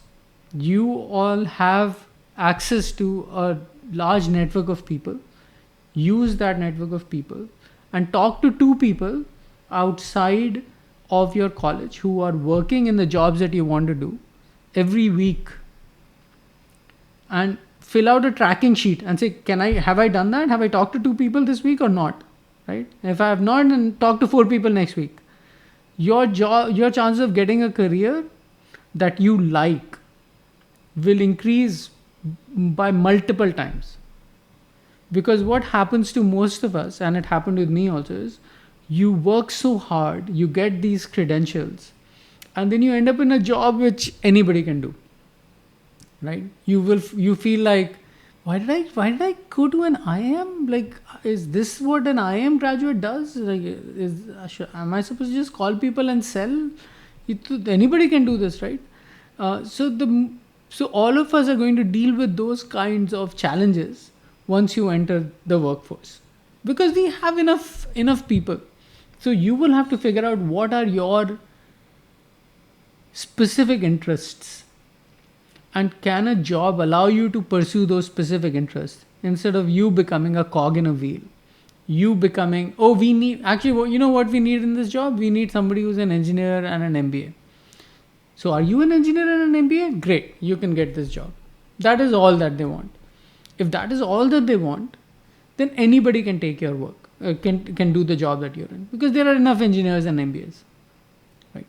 You all have access to a large network of people. Use that network of people and talk to 2 people outside of your college who are working in the jobs that you want to do every week, and fill out a tracking sheet and say, have I done that? Have I talked to 2 people this week or not? Right? If I have not, then talk to 4 people next week. Your chances of getting a career that you like will increase by multiple times. Because what happens to most of us, and it happened with me also, is you work so hard, you get these credentials, and then you end up in a job which anybody can do, right? You feel like, why did I go to an IIM? Like, is this what an IIM graduate does? Like, am I supposed to just call people and sell? Anybody can do this, right? So all of us are going to deal with those kinds of challenges once you enter the workforce, because we have enough people. So you will have to figure out what are your specific interests, and can a job allow you to pursue those specific interests instead of you becoming a cog in a wheel. You becoming, we need, actually, you know what we need in this job? We need somebody who's an engineer and an MBA. So are you an engineer and an MBA? Great, you can get this job. That is all that they want. If that is all that they want, then anybody can take your work, can do the job that you're in, because there are enough engineers and MBAs, right?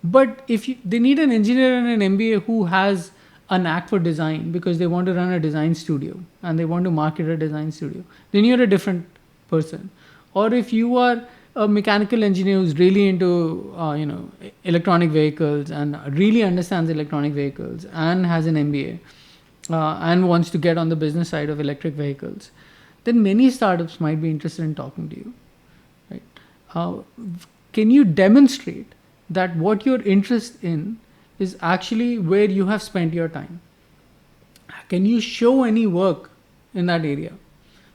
But if they need an engineer and an MBA who has a knack for design because they want to run a design studio and they want to market a design studio, then you're a different person. Or if you are a mechanical engineer who's really into electronic vehicles and really understands electronic vehicles and has an MBA and wants to get on the business side of electric vehicles, then many startups might be interested in talking to you, right? Can you demonstrate that what you're interested in is actually where you have spent your time? Can you show any work in that area?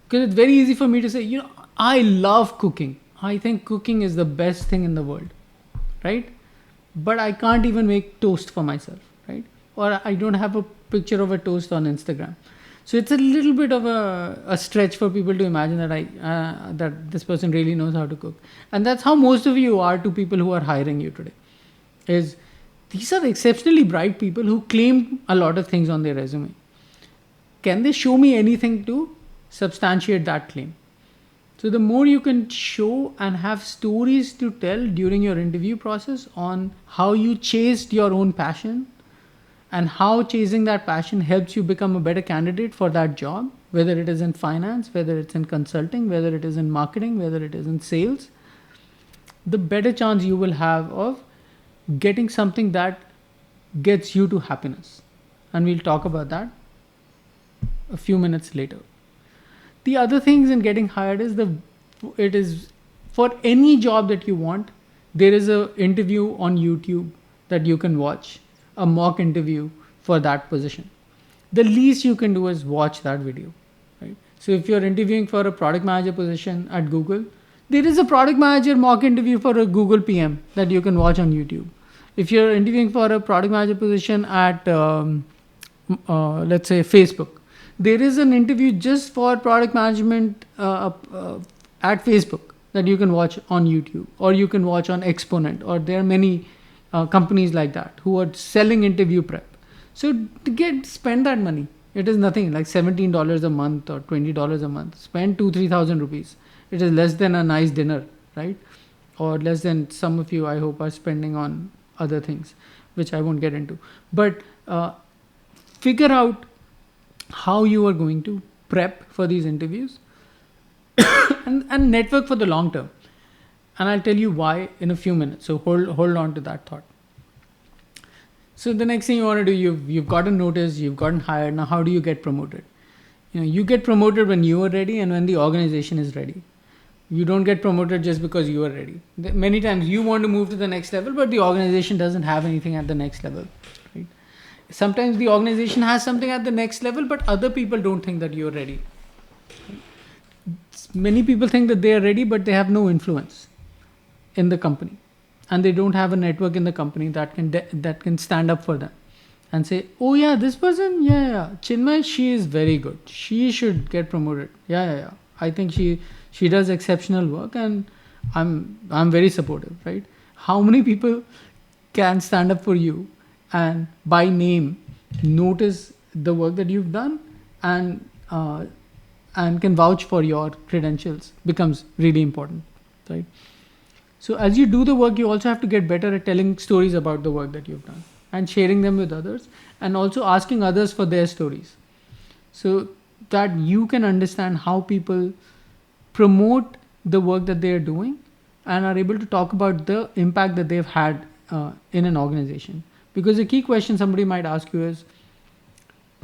Because it's very easy for me to say, I love cooking. I think cooking is the best thing in the world, right? But I can't even make toast for myself, right? Or I don't have a picture of a toast on Instagram. So it's a little bit of a stretch for people to imagine that that this person really knows how to cook. And that's how most of you are to people who are hiring you today. These are exceptionally bright people who claim a lot of things on their resume. Can they show me anything to substantiate that claim? So the more you can show and have stories to tell during your interview process on how you chased your own passion and how chasing that passion helps you become a better candidate for that job, whether it is in finance, whether it's in consulting, whether it is in marketing, whether it is in sales, the better chance you will have of getting something that gets you to happiness. And we'll talk about that a few minutes later. The other things in getting hired is for any job that you want, there is an interview on YouTube that you can watch, a mock interview for that position. The least you can do is watch that video, right? So if you're interviewing for a product manager position at Google, there is a product manager mock interview for a Google PM that you can watch on YouTube. If you're interviewing for a product manager position at, let's say, Facebook, there is an interview just for product management at Facebook that you can watch on YouTube, or you can watch on Exponent, or there are many companies like that who are selling interview prep. So to spend that money, it is nothing, like $17 a month or $20 a month. Spend 2,000-3,000 rupees. It is less than a nice dinner, right? Or less than some of you, I hope, are spending on other things, which I won't get into. But figure out how you are going to prep for these interviews and network for the long term. And I'll tell you why in a few minutes. So hold on to that thought. So the next thing you want to do, you've gotten notice, you've gotten hired. Now, how do you get promoted? You get promoted when you are ready and when the organization is ready. You don't get promoted just because you are ready. Many times you want to move to the next level, but the organization doesn't have anything at the next level. Right? Sometimes the organization has something at the next level, but other people don't think that you're ready. Many people think that they are ready, but they have no influence in the company, and they don't have a network in the company that can stand up for them and say, oh yeah, this person, yeah, Chinmay, she is very good, she should get promoted, yeah, I think she does exceptional work, and I'm very supportive, right? How many people can stand up for you and by name notice the work that you've done and can vouch for your credentials becomes really important, right? So as you do the work, you also have to get better at telling stories about the work that you've done and sharing them with others, and also asking others for their stories, so that you can understand how people promote the work that they are doing and are able to talk about the impact that they've had in an organization. Because the key question somebody might ask you is,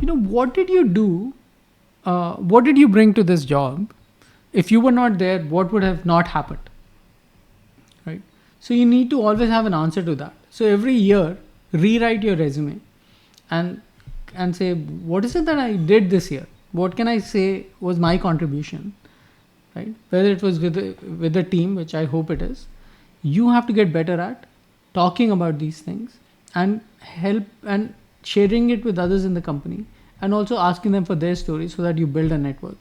what did you do? What did you bring to this job? If you were not there, what would have not happened? Right? So you need to always have an answer to that. So every year, rewrite your resume and say, what is it that I did this year? What can I say was my contribution? Right? Whether it was with a team, which I hope it is, you have to get better at talking about these things and help and sharing it with others in the company, and also asking them for their stories, so that you build a network.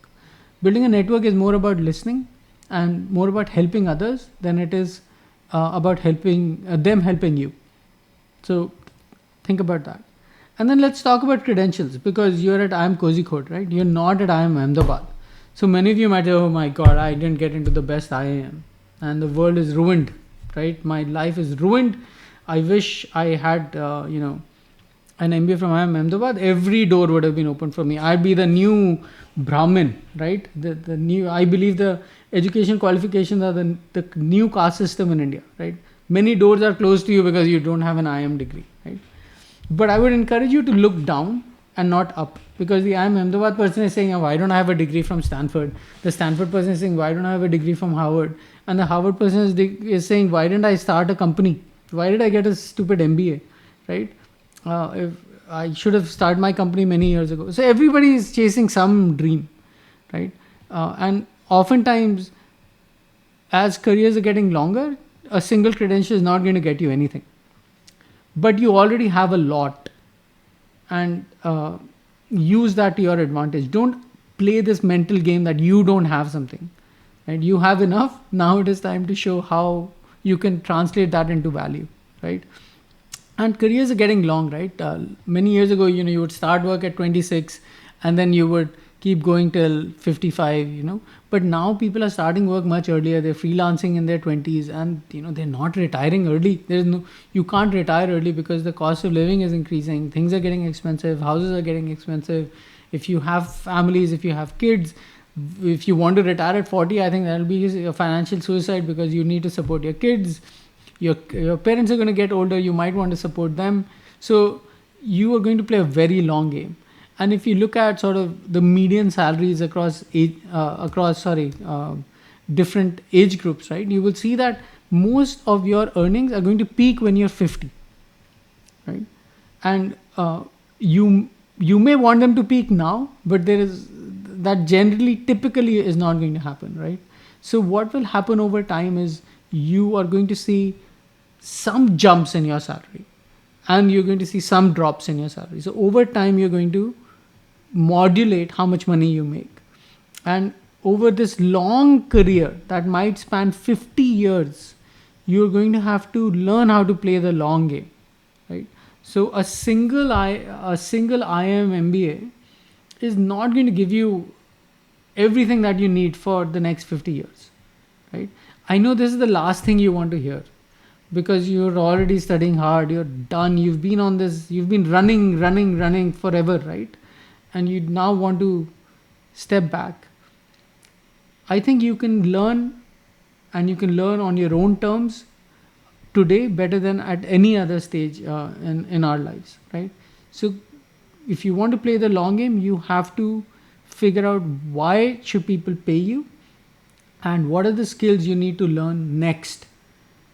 Building a network is more about listening and more about helping others than it is about helping them helping you. So think about that. And then let's talk about credentials, because you're at IIM Kozhikode, right? You're not at IIM Ahmedabad. So many of you might say, oh my God, I didn't get into the best IIM and the world is ruined, right? My life is ruined. I wish I had, an MBA from IIM Ahmedabad. Every door would have been open for me. I'd be the new Brahmin, right? The new, I believe the education qualifications are the new caste system in India, right? Many doors are closed to you because you don't have an IIM degree, right? But I would encourage you to look down and not up, because the IIM Ahmedabad person is saying, why don't I have a degree from Stanford? The Stanford person is saying, why don't I have a degree from Harvard? And the Harvard person is saying, why didn't I start a company? Why did I get a stupid MBA, right? If I should have started my company many years ago. So everybody is chasing some dream, right? And oftentimes, as careers are getting longer, a single credential is not going to get you anything. But you already have a lot, and use that to your advantage. Don't play this mental game that you don't have something, right? You have enough. Now it is time to show how you can translate that into value, right? And careers are getting long, right? Many years ago, you would start work at 26 and then you would keep going till 55, but now people are starting work much earlier. They're freelancing in their 20s, and they're not retiring early. You can't retire early because the cost of living is increasing. Things are getting expensive. Houses are getting expensive. If you have families, if you have kids, if you want to retire at 40, I think that'll be a financial suicide, because you need to support your kids. Your parents are going to get older. You might want to support them. So you are going to play a very long game. And if you look at sort of the median salaries across different age groups, right, you will see that most of your earnings are going to peak when you're 50, right? And you may want them to peak now, but there is that generally typically is not going to happen, right? So what will happen over time is you are going to see some jumps in your salary, and you're going to see some drops in your salary. So over time you're going to modulate how much money you make. And over this long career that might span 50 years, you're going to have to learn how to play the long game, right? So a single IIM MBA is not going to give you everything that you need for the next 50 years, right? I know this is the last thing you want to hear, because you're already studying hard, you're done, you've been on this, you've been running forever, right? And you now want to step back. I think you can learn, and you can learn on your own terms today better than at any other stage in our lives, right? So if you want to play the long game, you have to figure out why should people pay you, and what are the skills you need to learn next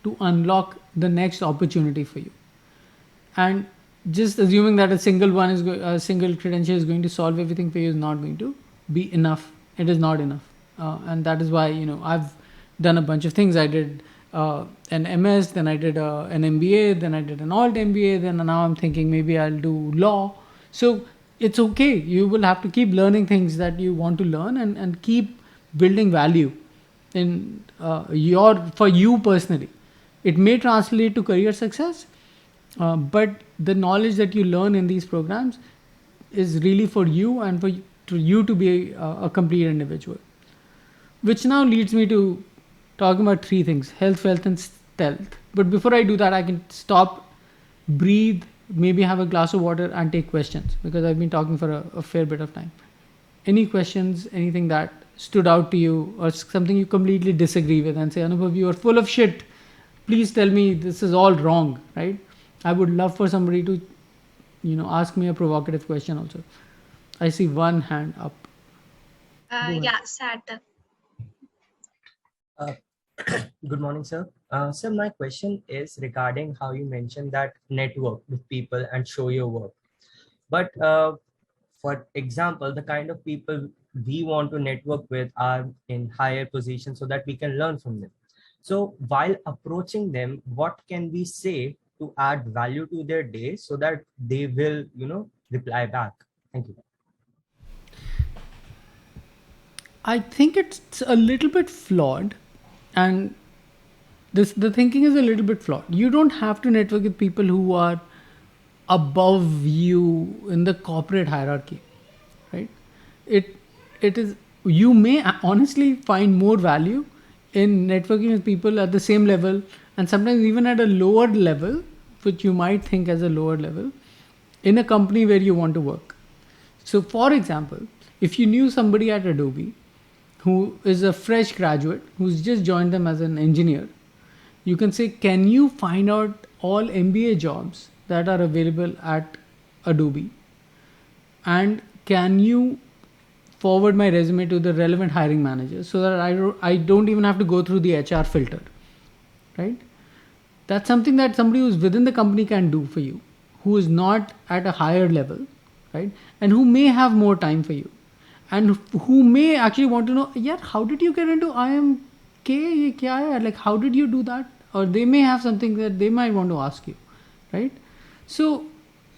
to unlock the next opportunity for you. And just assuming that a single credential is going to solve everything for you is not going to be enough. It is not enough. And that is why, I've done a bunch of things. I did an MS, then I did an MBA, then I did an alt MBA, then now I'm thinking maybe I'll do law. So it's okay. You will have to keep learning things that you want to learn, and keep building value in for you personally. It may translate to career success, but the knowledge that you learn in these programs is really for you, and for you to be a complete individual. Which now leads me to talking about three things: health, wealth, and stealth. But before I do that, I can stop, breathe, maybe have a glass of water, and take questions, because I've been talking for a fair bit of time. Any questions, anything that stood out to you, or something you completely disagree with and say, Anubhav, you are full of shit. Please tell me this is all wrong, right? I would love for somebody to, ask me a provocative question also. I see one hand up. Yeah, Sarthak. Good morning, sir. Sir, my question is regarding how you mentioned that network with people and show your work. But for example, the kind of people we want to network with are in higher positions so that we can learn from them. So while approaching them, what can we say to add value to their day so that they will, reply back? Thank you. I think it's a little bit flawed, and the thinking is a little bit flawed. You don't have to network with people who are above you in the corporate hierarchy, right? It is, you may honestly find more value in networking with people at the same level, and sometimes even at a lower level, which you might think as a lower level, in a company where you want to work. So for example, if you knew somebody at Adobe who is a fresh graduate who's just joined them as an engineer, you can say, can you find out all MBA jobs that are available at Adobe, and can you forward my resume to the relevant hiring manager so that I don't even have to go through the HR filter, right? That's something that somebody who's within the company can do for you, who is not at a higher level, right? And who may have more time for you, and who may actually want to know, yeah, how did you get into IMK? Ye kya hai? Like, how did you do that? Or they may have something that they might want to ask you, right? So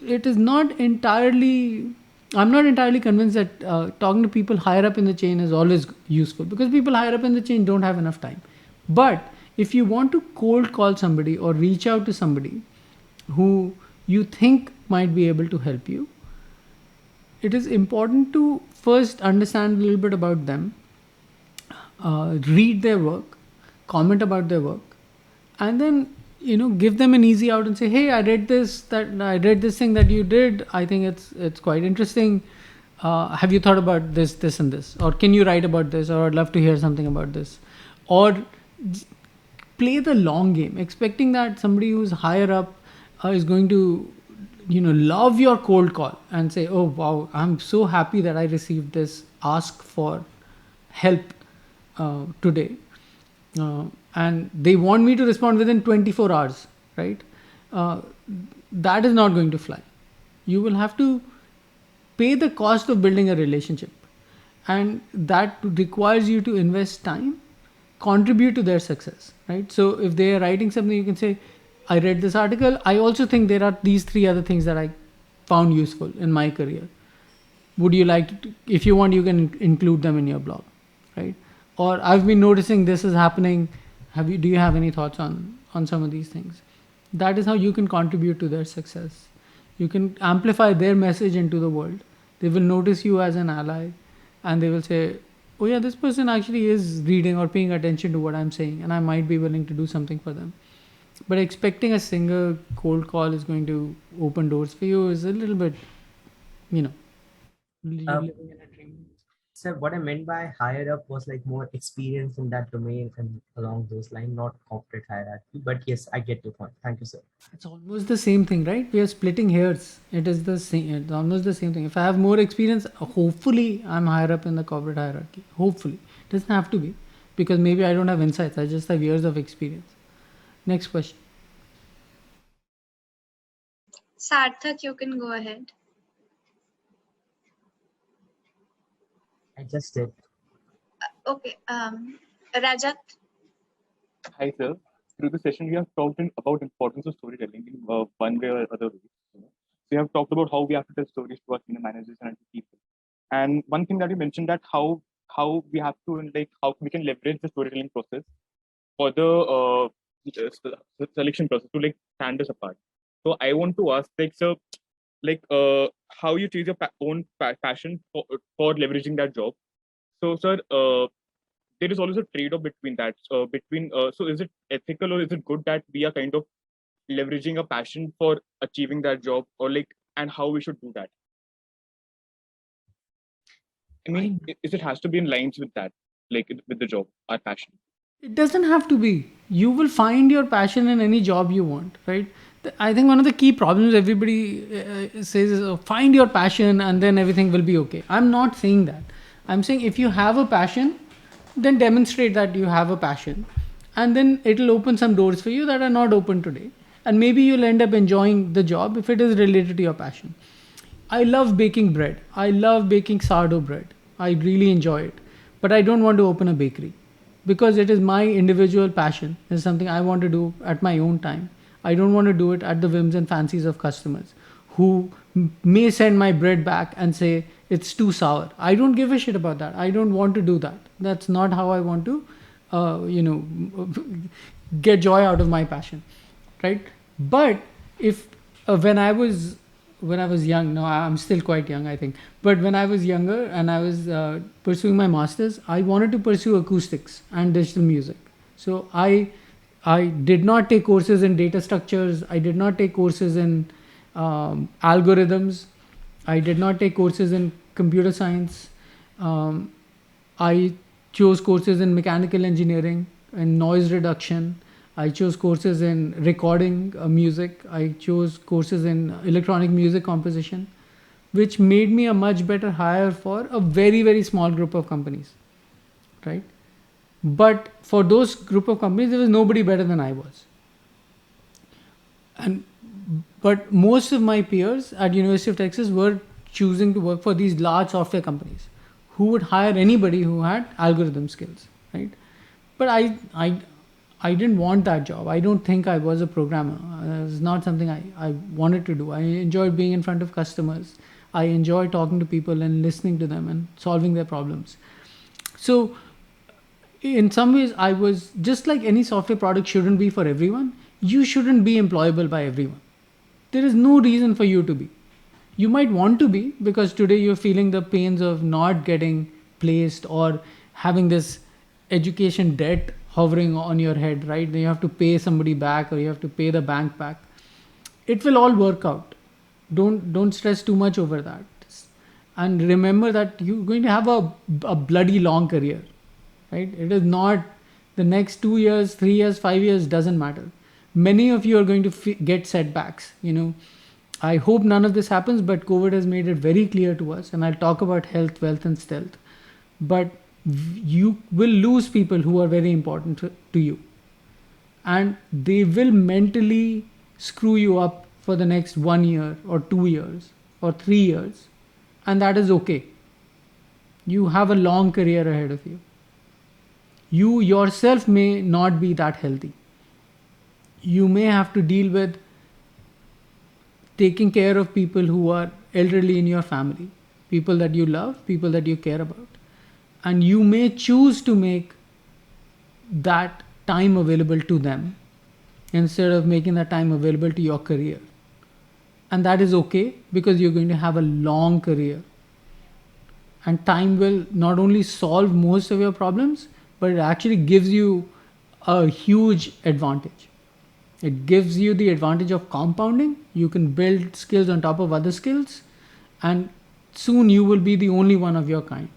it is not entirely, I'm not entirely convinced that talking to people higher up in the chain is always useful, because people higher up in the chain don't have enough time. But if you want to cold call somebody or reach out to somebody who you think might be able to help you, it is important to first understand a little bit about them, read their work, comment about their work, and then give them an easy out and say, hey, I read this thing that you did. I think it's quite interesting. Have you thought about this and this? Or can you write about this? Or I'd love to hear something about this. Or play the long game, expecting that somebody who's higher up is going to love your cold call and say, oh wow, I'm so happy that I received this ask for help today, and they want me to respond within 24 hours, right? That is not going to fly. You will have to pay the cost of building a relationship, and that requires you to invest time, contribute to their success, right? So if they are writing something, you can say, I read this article, I also think there are these 3 other things that I found useful in my career. Would you like to, if you want, you can include them in your blog, right? Or I've been noticing this is happening, do you have any thoughts on some of these things? That is how you can contribute to their success. You can amplify their message into the world. They will notice you as an ally, and they will say, oh yeah, this person actually is reading or paying attention to what I'm saying, and I might be willing to do something for them. But expecting a single cold call is going to open doors for you is a little bit, you're living in a dream. So what I meant by higher up was like more experience in that domain and along those lines, not corporate hierarchy. But yes, I get your point. Thank you, sir. It's almost the same thing, right? We are splitting hairs. It is the same. It's almost the same thing. If I have more experience, hopefully I'm higher up in the corporate hierarchy. Hopefully, it doesn't have to be, because maybe I don't have insights. I just have years of experience. Next question. Sarthak, you can go ahead. I just did. Okay. Rajat. Hi, sir. Through the session, we have talked about importance of storytelling in one way or other way. So we have talked about how we have to tell stories to our senior managers and to people. And one thing that you mentioned, that how we have to, like, how we can leverage the storytelling process for the selection process to, like, stand us apart. So I want to ask, like, sir, like, how you choose your own passion for leveraging that job. So, sir, there is always a trade-off between that. So is it ethical, or is it good that we are kind of leveraging a passion for achieving that job, or like, and how we should do that? I mean, it has to be in lines with that, like with the job, our passion. It doesn't have to be. You will find your passion in any job you want, right? I think one of the key problems everybody says is, oh, find your passion and then everything will be okay. I'm not saying that. I'm saying if you have a passion, then demonstrate that you have a passion, and then it'll open some doors for you that are not open today. And maybe you'll end up enjoying the job if it is related to your passion. I love baking bread. I love baking sourdough bread. I really enjoy it. But I don't want to open a bakery, because it is my individual passion. It's something I want to do at my own time. I don't want to do it at the whims and fancies of customers who may send my bread back and say it's too sour. I don't give a shit about that. I don't want to do that. That's not how I want to, get joy out of my passion, right? But if when I was young, no, I'm still quite young, I think. But when I was younger and I was pursuing my masters, I wanted to pursue acoustics and digital music. So I did not take courses in data structures. I did not take courses in algorithms. I did not take courses in computer science. I chose courses in mechanical engineering and noise reduction. I chose courses in recording music. I chose courses in electronic music composition, which made me a much better hire for a very, very small group of companies, right? But for those group of companies, there was nobody better than I was. But most of my peers at University of Texas were choosing to work for these large software companies who would hire anybody who had algorithm skills, right? But I didn't want that job. I don't think I was a programmer. It was not something I wanted to do. I enjoyed being in front of customers. I enjoy talking to people and listening to them and solving their problems. So in some ways, I was just like any software product shouldn't be for everyone. You shouldn't be employable by everyone. There is no reason for you to be. You might want to be because today you're feeling the pains of not getting placed or having this education debt hovering on your head, right? Then you have to pay somebody back or you have to pay the bank back. It will all work out. Don't stress too much over that. And remember that you're going to have a bloody long career, right? It is not the next 2 years, 3 years, 5 years, doesn't matter. Many of you are going to get setbacks, I hope none of this happens, but COVID has made it very clear to us, and I'll talk about health, wealth, and stealth. But you will lose people who are very important to you, and they will mentally screw you up for the next 1 year or 2 years or 3 years, and that is okay. you have a long career ahead of you. You yourself may not be that healthy. You may have to deal with taking care of people who are elderly in your family, people that you love, people that you care about. And you may choose to make that time available to them instead of making that time available to your career. And that is okay, because you're going to have a long career. And time will not only solve most of your problems, but it actually gives you a huge advantage. It gives you the advantage of compounding. You can build skills on top of other skills, and soon you will be the only one of your kind.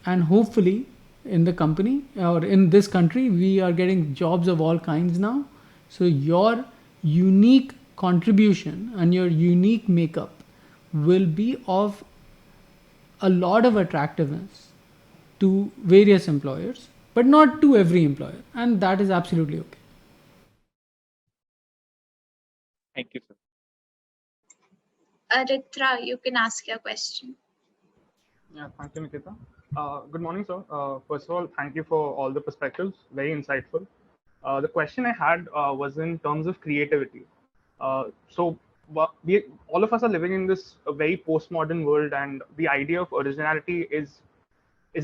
And hopefully in the company or in this country, we are getting jobs of all kinds now. So your unique contribution and your unique makeup will be of a lot of attractiveness to various employers, but not to every employer. And that is absolutely okay. Thank you, sir. Ritra, you can ask your question. Yeah, thank you, Nikita. Good morning, sir. First of all, thank you for all the perspectives. Very insightful. The question I had was in terms of creativity. So all of us are living in this very postmodern world, and the idea of originality is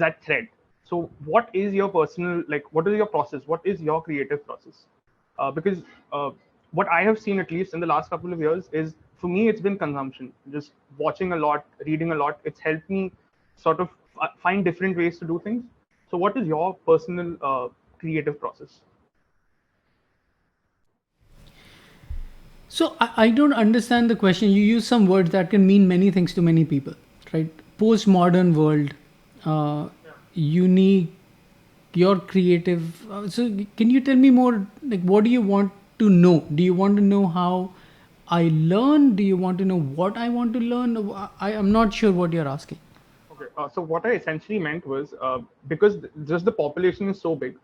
at threat. So what is your personal, what is your process? What is your creative process? Because what I have seen, at least in the last couple of years, is for me, it's been consumption. Just watching a lot, reading a lot. It's helped me sort of find different ways to do things. So what is your personal creative process? So I don't understand the question. You use some words that can mean many things to many people, right? Postmodern world, unique, your creative. So can you tell me more? Like, what do you want to know? Do you want to know how I learn? Do you want to know what I want to learn? I am not sure what you're asking. Okay, so what I essentially meant was because just the population is so big,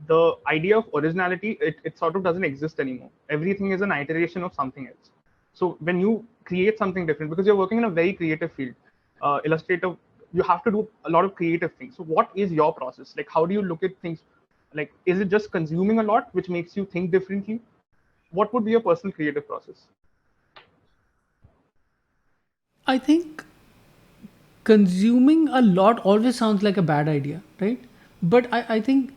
the idea of originality, it sort of doesn't exist anymore. Everything is an iteration of something else. So when you create something different, because you're working in a very creative field, illustrator, you have to do a lot of creative things. So what is your process? Like, how do you look at things? Like, is it just consuming a lot, which makes you think differently? What would be your personal creative process? I think consuming a lot always sounds like a bad idea, right? But I think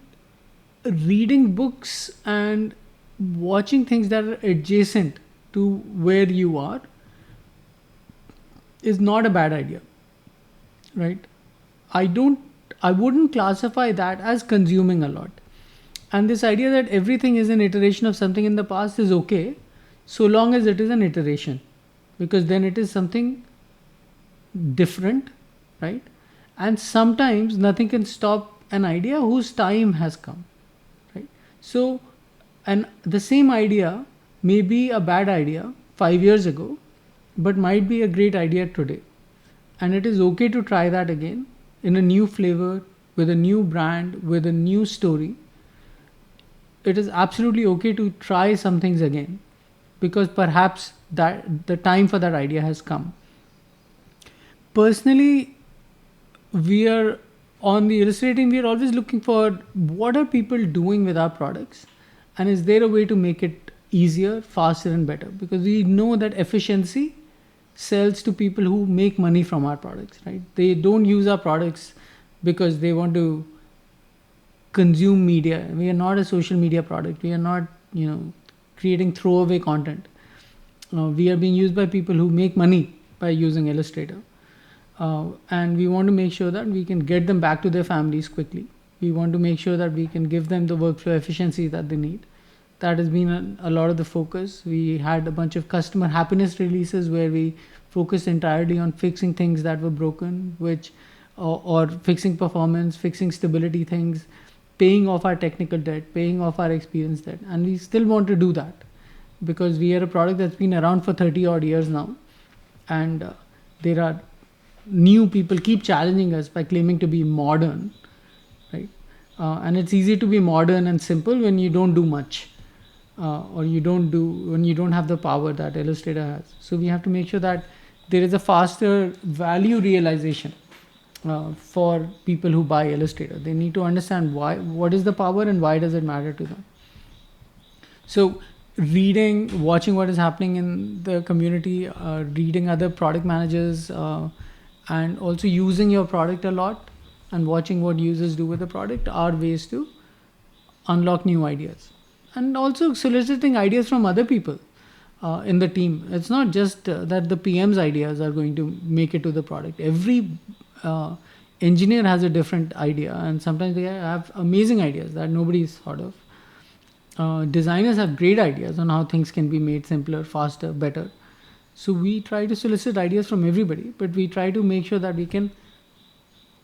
reading books and watching things that are adjacent to where you are is not a bad idea, right? I wouldn't classify that as consuming a lot. And this idea that everything is an iteration of something in the past is okay, so long as it is an iteration, because then it is something different, right? And sometimes nothing can stop an idea whose time has come, right? So, and the same idea may be a bad idea 5 years ago, but might be a great idea today. And it is okay to try that again in a new flavor, with a new brand, with a new story. It is absolutely okay to try some things again, because perhaps that the time for that idea has come. Personally, we are on the illustrating, we are always looking for what are people doing with our products, and is there a way to make it easier, faster, and better? Because we know that efficiency sells to people who make money from our products, right? They don't use our products because they want to consume media. We are not a social media product. We are not, creating throwaway content. We are being used by people who make money by using Illustrator. And we want to make sure that we can get them back to their families quickly. We want to make sure that we can give them the workflow efficiency that they need. That has been a lot of the focus. We had a bunch of customer happiness releases where we focused entirely on fixing things that were broken, or fixing performance, fixing stability things, paying off our technical debt, paying off our experience debt. And we still want to do that because we are a product that's been around for 30 odd years now. And there are new people keep challenging us by claiming to be modern, right? And it's easy to be modern and simple when you don't do much, or when you don't have the power that Illustrator has. So we have to make sure that there is a faster value realization for people who buy Illustrator. They need to understand what is the power and why does it matter to them. So reading, watching what is happening in the community, reading other product managers, and also using your product a lot and watching what users do with the product are ways to unlock new ideas. And also soliciting ideas from other people in the team. It's not just that the PM's ideas are going to make it to the product. Every engineer has a different idea, and sometimes they have amazing ideas that nobody's thought of. Designers have great ideas on how things can be made simpler, faster, better. So we try to solicit ideas from everybody, but we try to make sure that we can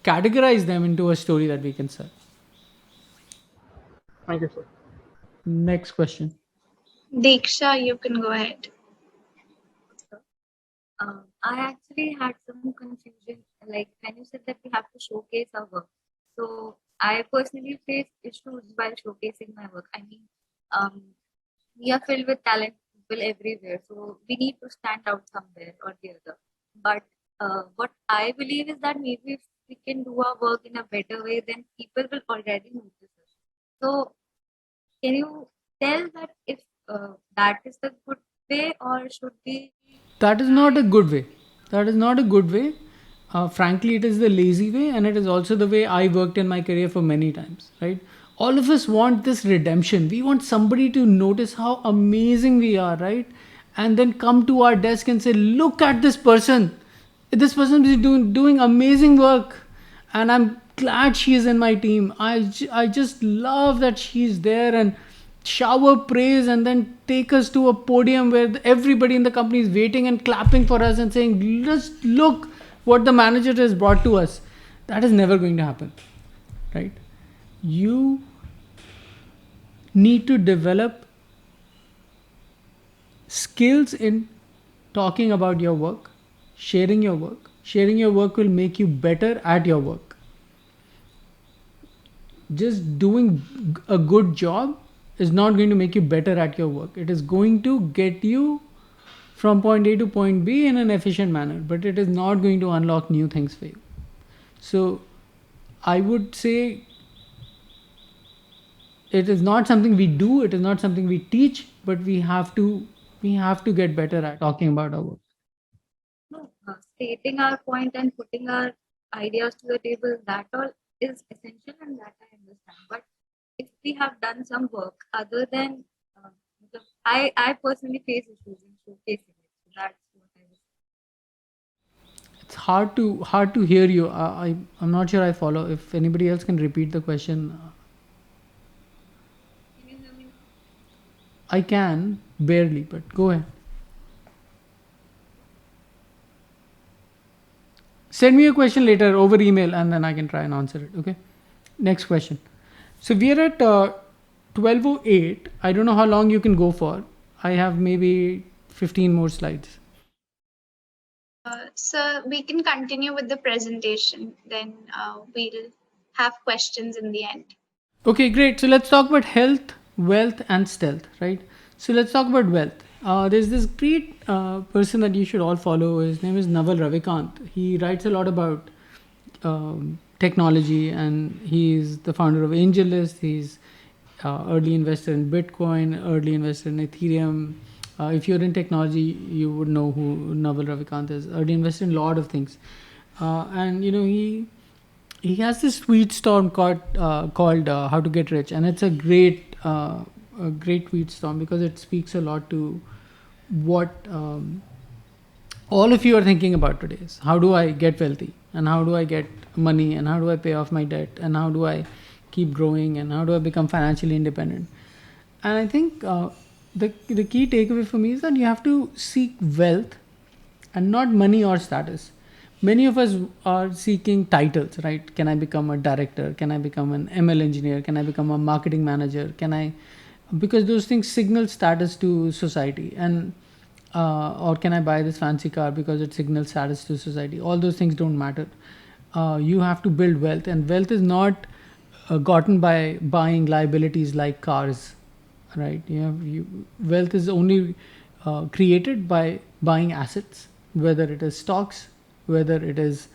categorize them into a story that we can sell. Thank you, sir. Next question. Diksha, you can go ahead. I actually had some confusion, like when you said that we have to showcase our work. So I personally face issues while showcasing my work. I mean, we are filled with talent people everywhere, so we need to stand out somewhere or the other. But what I believe is that maybe if we can do our work in a better way, then people will already notice us. So can you tell that if that is the good way, or should we? That is not a good way. That is not a good way. Frankly, it is the lazy way, and it is also the way I worked in my career for many times, right? All of us want this redemption. We want somebody to notice how amazing we are, right? And then come to our desk and say, look at this person. This person is doing amazing work. And I'm glad she is in my team. I just love that she's there, and shower praise and then take us to a podium where everybody in the company is waiting and clapping for us and saying, just look what the manager has brought to us. That is never going to happen, right? You need to develop skills in talking about your work, sharing your work. Sharing your work will make you better at your work. Just doing a good job is not going to make you better at your work. It is going to get you from point A to point B in an efficient manner, but it is not going to unlock new things for you. So I would say it is not something we do, it is not something we teach, but we have to get better at talking about our work. No, stating our point and putting our ideas to the table, that all is essential, and that I understand. But if we have done some work other than, I personally face issues in showcasing it. So that's what I was. It's hard to hear you. I'm not sure I follow. If anybody else can repeat the question. Can you hear me? I can, barely, but go ahead. Send me a question later over email and then I can try and answer it. Okay. Next question. So we are at 12:08. I don't know how long you can go for. I have maybe 15 more slides. So we can continue with the presentation. Then we'll have questions in the end. Okay, great. So let's talk about health, wealth, and stealth, right? So let's talk about wealth. There's this great person that you should all follow. His name is Naval Ravikant. He writes a lot about technology, and he's the founder of AngelList. He's early investor in Bitcoin, early investor in Ethereum. If you're in technology, you would know who Naval Ravikant is. Early investor in a lot of things, and he has this tweet storm called "How to Get Rich," and it's a great tweet storm because it speaks a lot to what all of you are thinking about today. Is how do I get wealthy, and how do I get money, and how do I pay off my debt, and how do I keep growing, and how do I become financially independent? And I think the key takeaway for me is that you have to seek wealth and not money or status. Many of us are seeking titles, right? Can I become a director? Can I become an ML engineer? Can I become a marketing manager? Because those things signal status to society, and or can I buy this fancy car because it signals status to society? All those things don't matter. You have to build wealth, and wealth is not gotten by buying liabilities like cars, right? Wealth is only created by buying assets, whether it is stocks, whether it is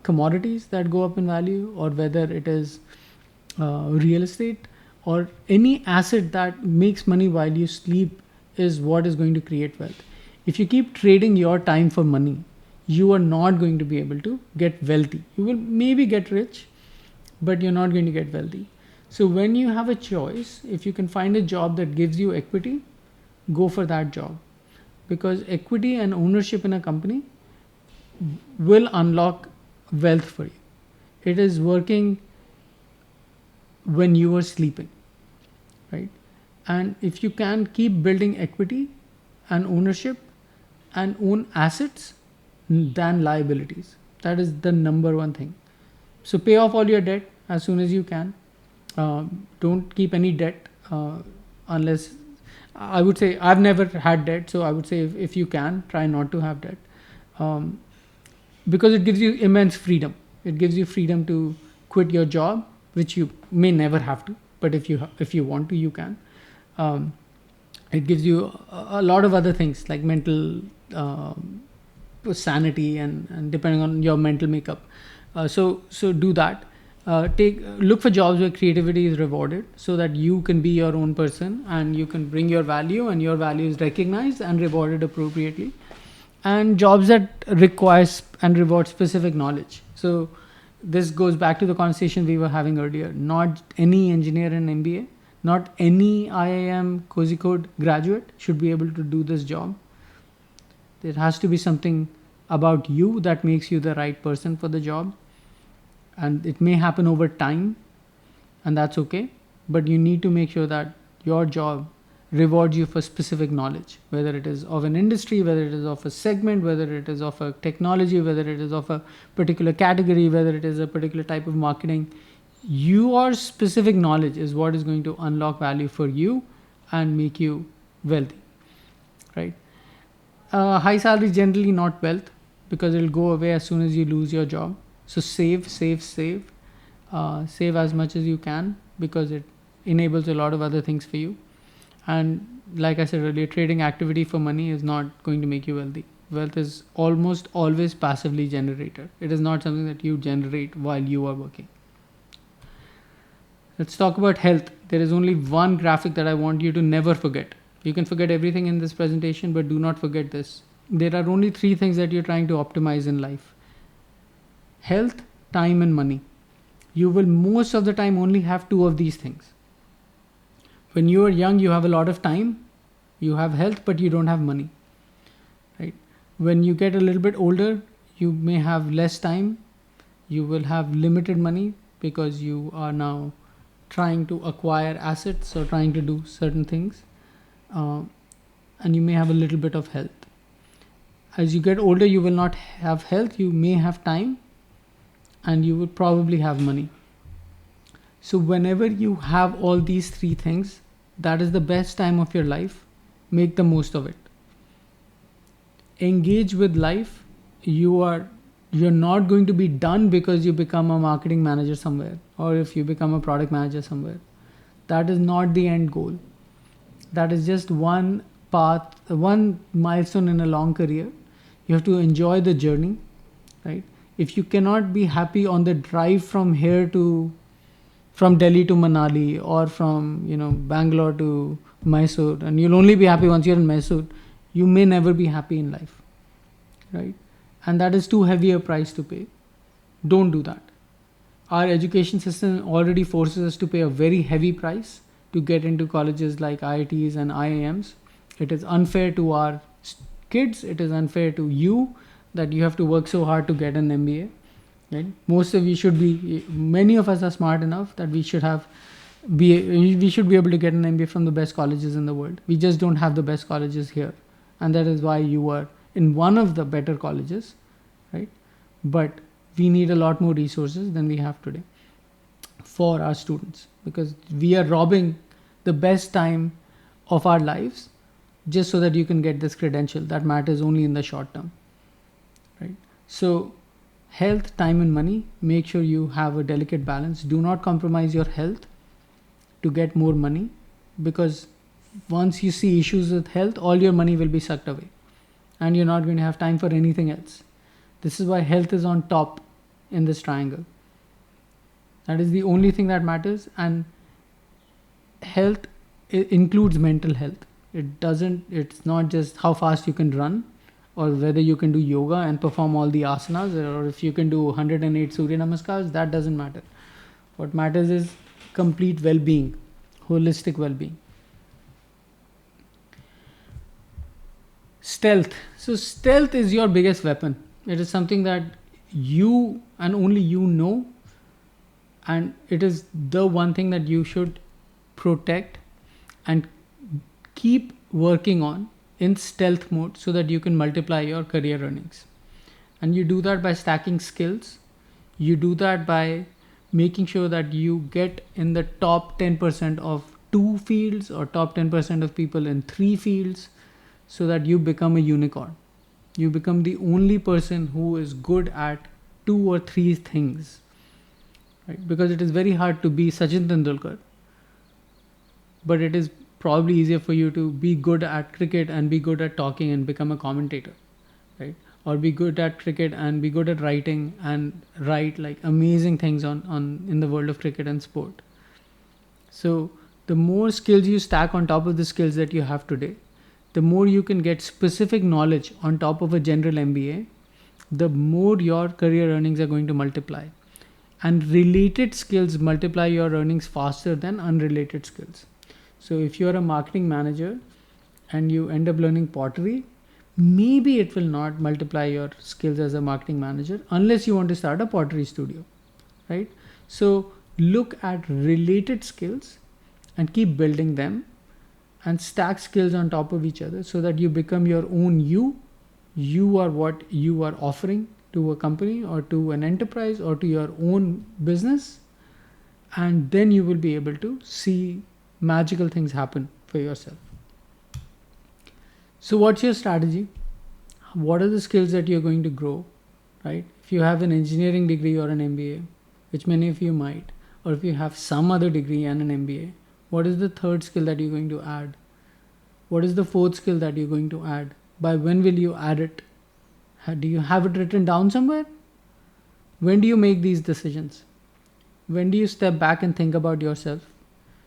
commodities that go up in value, or whether it is real estate, or any asset that makes money while you sleep, is what is going to create wealth. If you keep trading your time for money, you are not going to be able to get wealthy. You will maybe get rich, but you're not going to get wealthy. So when you have a choice, if you can find a job that gives you equity, go for that job, because equity and ownership in a company will unlock wealth for you. It is working when you are sleeping, right? And if you can keep building equity and ownership and own assets than liabilities, that is the number one thing. So pay off all your debt as soon as you can. Don't keep any debt unless, I would say, I've never had debt, so I would say if you can, try not to have debt, because it gives you immense freedom. It gives you freedom to quit your job, which you may never have to, but if you want to, you can. It gives you a lot of other things like mental sanity and depending on your mental makeup. So do that. Look for jobs where creativity is rewarded, so that you can be your own person and you can bring your value, and your value is recognized and rewarded appropriately. And jobs that requires and reward specific knowledge. So this goes back to the conversation we were having earlier. Not any engineer in MBA, not any IIM Kozhikode graduate should be able to do this job. There has to be something about you that makes you the right person for the job. And it may happen over time, and that's okay. But you need to make sure that your job rewards you for specific knowledge, whether it is of an industry, whether it is of a segment, whether it is of a technology, whether it is of a particular category, whether it is a particular type of marketing. Your specific knowledge is what is going to unlock value for you and make you wealthy, right? High salary is generally not wealth, because it will go away as soon as you lose your job. So save as much as you can, because it enables a lot of other things for you. And like I said earlier, trading activity for money is not going to make you wealthy. Wealth is almost always passively generated. It is not something that you generate while you are working. Let's talk about health. There is only one graphic that I want you to never forget. You can forget everything in this presentation, but do not forget this. There are only three things that you're trying to optimize in life: health, time, and money. You will most of the time only have two of these things. When you are young, you have a lot of time, you have health, but you don't have money, right? When you get a little bit older, you may have less time, you will have limited money, because you are now trying to acquire assets or trying to do certain things, and you may have a little bit of health. As you get older, you will not have health, you may have time, and you will probably have money. So whenever you have all these three things, that is the best time of your life. Make the most of it. Engage with life. You're not going to be done because you become a marketing manager somewhere, or if you become a product manager somewhere. That is not the end goal. That is just one path, one milestone in a long career. You have to enjoy the journey, right? If you cannot be happy on the drive from Delhi to Manali, or from Bangalore to Mysore, and you'll only be happy once you're in Mysore, you may never be happy in life, right? And that is too heavy a price to pay. Don't do that. Our education system already forces us to pay a very heavy price to get into colleges like IITs and IIMs. It is unfair to our kids. It is unfair to you that you have to work so hard to get an MBA. Right? Many of us are smart enough that we should be able to get an MBA from the best colleges in the world. We just don't have the best colleges here, and that is why you are in one of the better colleges, right? But we need a lot more resources than we have today for our students, because we are robbing the best time of our lives just so that you can get this credential that matters only in the short term, right? So health, time, and money, make sure you have a delicate balance. Do not compromise your health to get more money, because once you see issues with health, all your money will be sucked away and you're not going to have time for anything else. This is why health is on top in this triangle. That is the only thing that matters. And health includes mental health. It's not just how fast you can run, or whether you can do yoga and perform all the asanas, or if you can do 108 Surya Namaskars. That doesn't matter. What matters is complete well-being, holistic well-being. Stealth. So stealth is your biggest weapon. It is something that you and only you know, and it is the one thing that you should protect and keep working on in stealth mode, so that you can multiply your career earnings. And you do that by stacking skills. You do that by making sure that you get in the top 10% of 2 fields, or top 10% of people in 3 fields, so that you become a unicorn. You become the only person who is good at 2 or 3 things, right? Because it is very hard to be Sachin Tendulkar, but it is probably easier for you to be good at cricket and be good at talking and become a commentator, right? Or be good at cricket and be good at writing and write like amazing things on in the world of cricket and sport. So the more skills you stack on top of the skills that you have today, the more you can get specific knowledge on top of a general MBA, the more your career earnings are going to multiply. And related skills multiply your earnings faster than unrelated skills. So if you're a marketing manager and you end up learning pottery, maybe it will not multiply your skills as a marketing manager unless you want to start a pottery studio, right? So look at related skills and keep building them, and stack skills on top of each other, so that you become your own you. You are what you are offering to a company or to an enterprise or to your own business. And then you will be able to see magical things happen for yourself. So what's your strategy? What are the skills that you're going to grow, right? If you have an engineering degree or an MBA, which many of you might, or if you have some other degree and an MBA, what is the third skill that you're going to add? What is the fourth skill that you're going to add? By when will you add it? Do you have it written down somewhere? When do you make these decisions? When do you step back and think about yourself?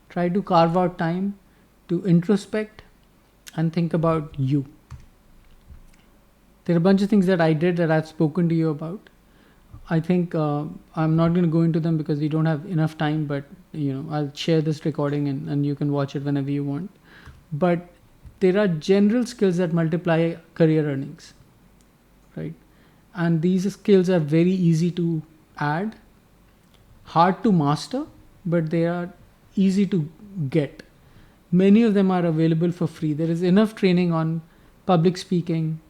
Try to carve out time to introspect and think about you. There are a bunch of things that I did that I've spoken to you about. I think I'm not going to go into them because we don't have enough time, but I'll share this recording and you can watch it whenever you want. But there are general skills that multiply career earnings, right? And these skills are very easy to add, hard to master, but they are easy to get. Many of them are available for free. There is enough training on public speaking,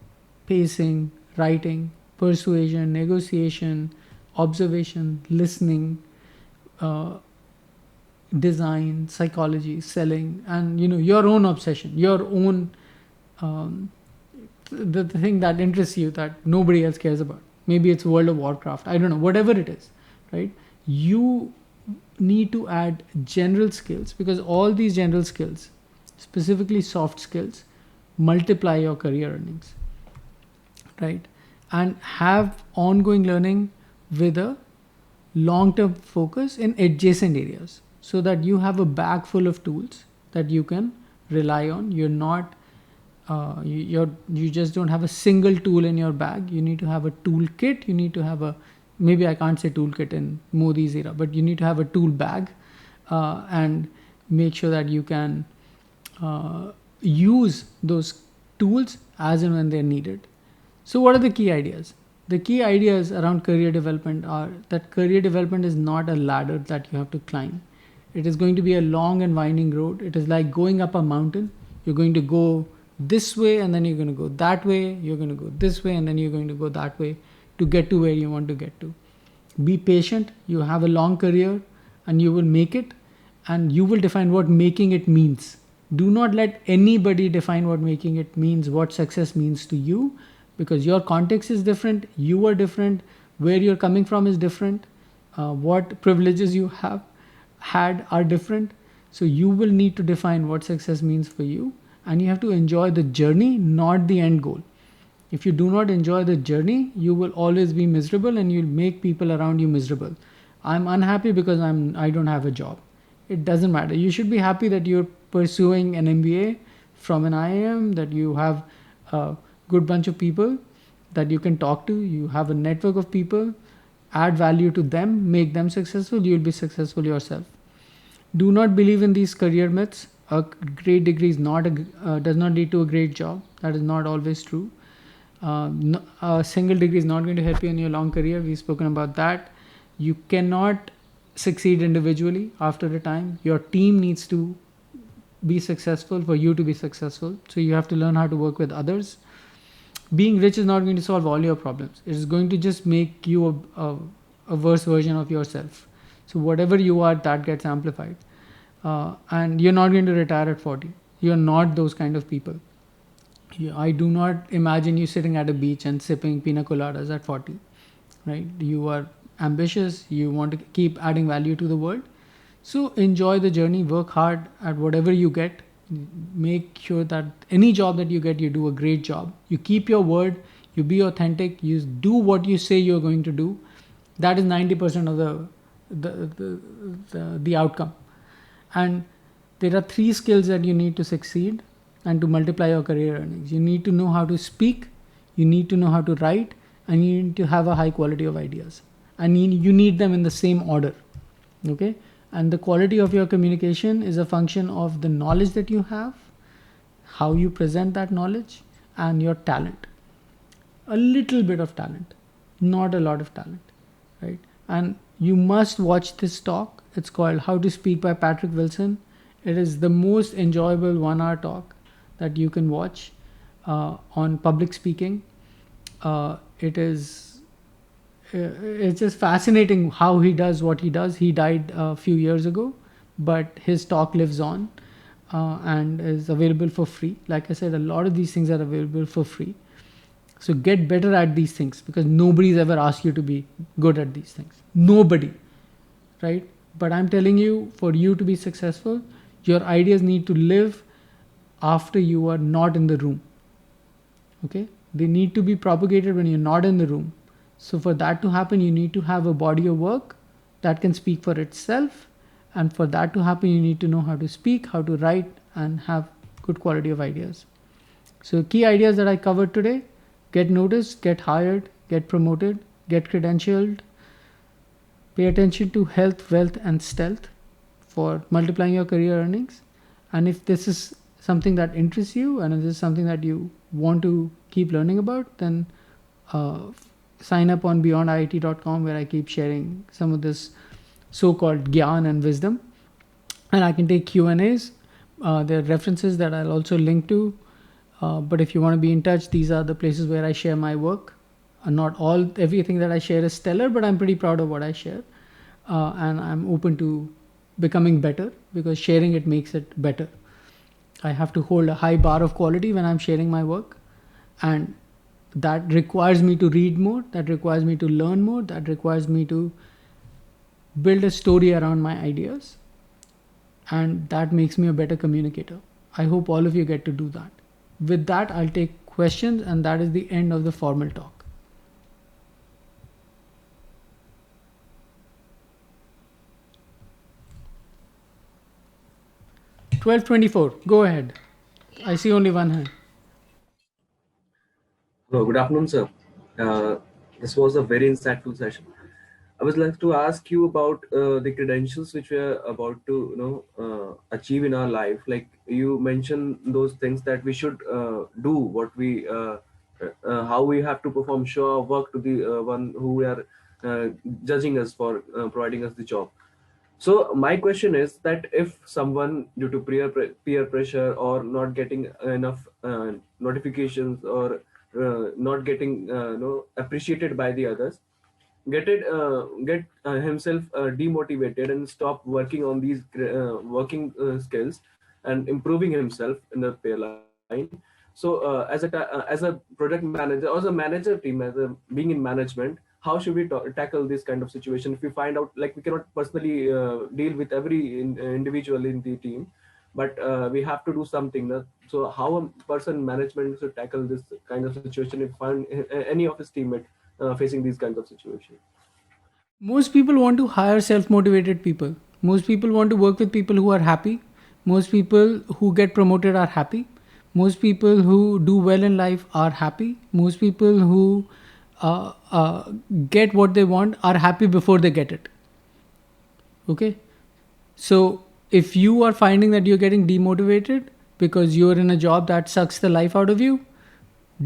pacing, writing, persuasion, negotiation, observation, listening, design, psychology, selling, and your own obsession, your own the thing that interests you that nobody else cares about. Maybe it's World of Warcraft, I don't know, whatever it is, right? You need to add general skills, because all these general skills, specifically soft skills, multiply your career earnings, right? And have ongoing learning with a long-term focus in adjacent areas, so that you have a bag full of tools that you can rely on. You're not you just don't have a single tool in your bag. You need to have a toolkit. You need to have maybe I can't say toolkit in Modi's era, but you need to have a tool bag and make sure that you can use those tools as and when they're needed. So what are the key ideas? The key ideas around career development are that career development is not a ladder that you have to climb. It is going to be a long and winding road. It is like going up a mountain. You're going to go this way and then you're going to go that way. You're going to go this way and then you're going to go that way to get to where you want to get to. Be patient. You have a long career and you will make it, and you will define what making it means. Do not let anybody define what making it means, what success means to you, because your context is different, you are different, where you're coming from is different, what privileges you have had are different. So you will need to define what success means for you, and you have to enjoy the journey, not the end goal. If you do not enjoy the journey, you will always be miserable and you'll make people around you miserable. I'm unhappy because I don't have a job. It doesn't matter. You should be happy that you're pursuing an MBA from an IIM, that you have a good bunch of people that you can talk to, you have a network of people, add value to them, make them successful, you'll be successful yourself. Do not believe in these career myths. A great degree is not does not lead to a great job. That is not always true. A single degree is not going to help you in your long career. We've spoken about that. You cannot succeed individually after a time. Your team needs to be successful for you to be successful. So you have to learn how to work with others. Being rich is not going to solve all your problems. It is going to just make you a worse version of yourself. So whatever you are, that gets amplified. And you're not going to retire at 40. You're not those kind of people. I do not imagine you sitting at a beach and sipping pina coladas at 40, right? You are ambitious. You want to keep adding value to the world. So enjoy the journey, work hard at whatever you get. Make sure that any job that you get, you do a great job. You keep your word, you be authentic, you do what you say you're going to do. That is 90% of the outcome. And there are 3 skills that you need to succeed and to multiply your career earnings. You need to know how to speak, you need to know how to write, and you need to have a high quality of ideas. And you need them in the same order. Okay? And the quality of your communication is a function of the knowledge that you have, how you present that knowledge, and your talent. A little bit of talent, not a lot of talent, right? And you must watch this talk. It's called How to Speak by Patrick Wilson. It is the most enjoyable 1-hour talk that you can watch on public speaking. It's just fascinating how he does what he does. He died a few years ago, but his talk lives on and is available for free. Like I said, a lot of these things are available for free. So get better at these things, because nobody's ever asked you to be good at these things. Nobody, right? But I'm telling you, for you to be successful, your ideas need to live after you are not in the room. Okay? They need to be propagated when you're not in the room. So for that to happen, you need to have a body of work that can speak for itself. And for that to happen, you need to know how to speak, how to write, and have good quality of ideas. So key ideas that I covered today: get noticed, get hired, get promoted, get credentialed, pay attention to health, wealth, and stealth for multiplying your career earnings. And if this is something that interests you, and if this is something that you want to keep learning about, then sign up on beyondiit.com, where I keep sharing some of this so-called gyan and wisdom, and I can take Q&As. There are references that I'll also link to, but if you want to be in touch, these are the places where I share my work. Not everything that I share is stellar, but I'm pretty proud of what I share, and I'm open to becoming better, because sharing it makes it better. I have to hold a high bar of quality when I'm sharing my work, and that requires me to read more, that requires me to learn more, that requires me to build a story around my ideas, and that makes me a better communicator. I hope all of you get to do that. With that, I'll take questions, and that is the end of the formal talk. $12.24. Go ahead. I see only one hand. Hello, good afternoon, sir. This was a very insightful session. I would like to ask you about the credentials which we are about to, achieve in our life. Like you mentioned those things that we should do, what we, how we have to perform, show our work to the one who we are judging us for providing us the job. So my question is that if someone, due to peer pressure or not getting enough notifications or not getting appreciated by the others, get himself demotivated and stop working on these working skills and improving himself in the peer line. So as a product manager or as a manager team, being in management, how should we tackle this kind of situation if we find out like we cannot personally deal with every individual in the team? but we have to do something. So how a person management should tackle this kind of situation if find any of his teammate facing these kinds of situations? Most people want to hire self-motivated people. Most people want to work with people who are happy. Most people who get promoted are happy. Most people who do well in life are happy. Most people who get what they want are happy before they get it. Okay? So if you are finding that you're getting demotivated because you're in a job that sucks the life out of you,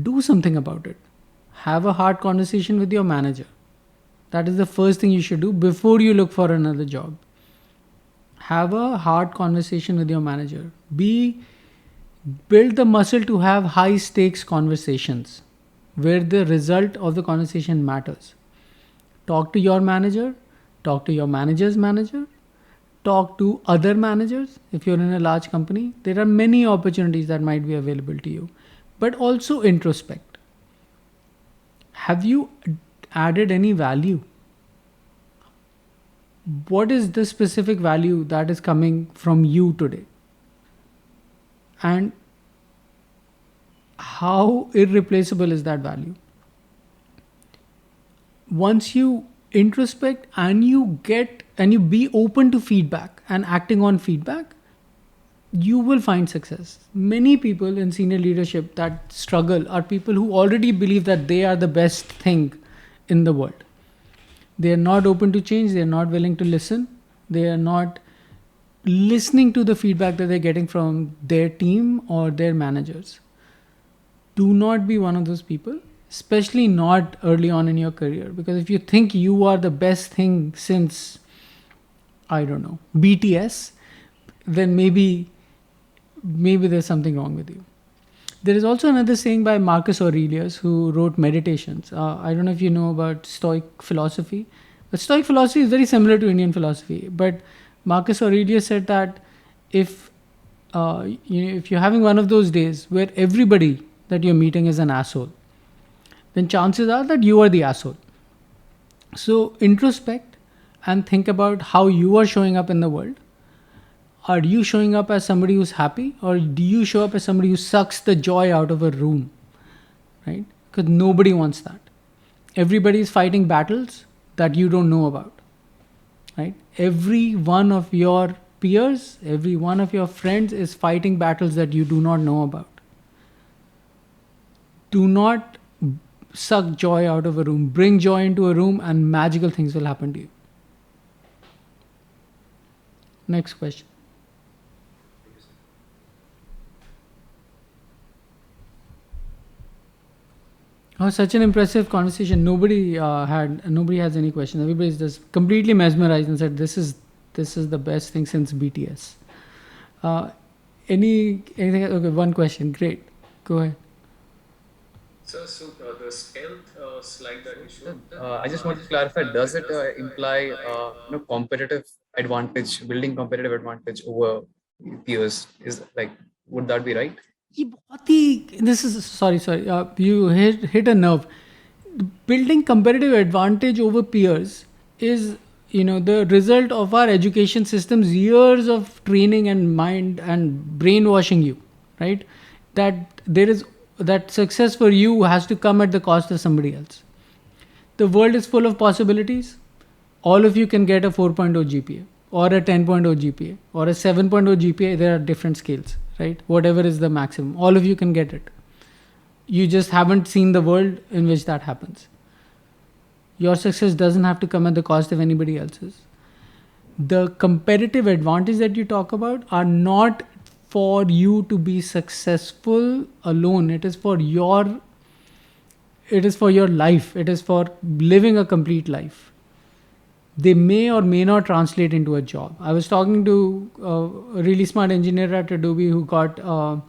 do something about it. Have a hard conversation with your manager. That is the first thing you should do before you look for another job. Have a hard conversation with your manager. Build the muscle to have high stakes conversations where the result of the conversation matters. Talk to your manager, talk to your manager's manager, talk to other managers. If you're in a large company, there are many opportunities that might be available to you, but also introspect. Have you added any value? What is the specific value that is coming from you today? And how irreplaceable is that value? Once you introspect and you be open to feedback and acting on feedback, you will find success. Many people in senior leadership that struggle are people who already believe that they are the best thing in the world. They are not open to change. They are not willing to listen. They are not listening to the feedback that they're getting from their team or their managers. Do not be one of those people, especially not early on in your career. Because if you think you are the best thing since, I don't know, BTS, then maybe there's something wrong with you. There is also another saying by Marcus Aurelius, who wrote Meditations. I don't know if you know about Stoic philosophy, but Stoic philosophy is very similar to Indian philosophy. But Marcus Aurelius said that if you're having one of those days where everybody that you're meeting is an asshole, then chances are that you are the asshole. So introspect and think about how you are showing up in the world. Are you showing up as somebody who's happy, or do you show up as somebody who sucks the joy out of a room? Right? Because nobody wants that. Everybody is fighting battles that you don't know about. Right? Every one of your peers, every one of your friends is fighting battles that you do not know about. Do not suck joy out of a room. Bring joy into a room and magical things will happen to you. Next question. Oh, such an impressive conversation. Nobody has any questions. Everybody's just completely mesmerized and said, "This is the best thing since BTS." Anything? Okay, one question. Great. Go ahead. So the stealth slide that you showed, I just want to clarify, does it imply competitive advantage, building competitive advantage over peers? Would that be right? This is sorry. You hit a nerve. Building competitive advantage over peers is the result of our education system's years of training and mind and brainwashing you, right? That success for you has to come at the cost of somebody else. The world is full of possibilities. All of you can get a 4.0 GPA or a 10.0 GPA or a 7.0 GPA. There are different scales, right? Whatever is the maximum, all of you can get it. You just haven't seen the world in which that happens. Your success doesn't have to come at the cost of anybody else's. The competitive advantage that you talk about are not for you to be successful alone. It is for your life. It is for living a complete life. They may or may not translate into a job. I was talking to a really smart engineer at Adobe who got an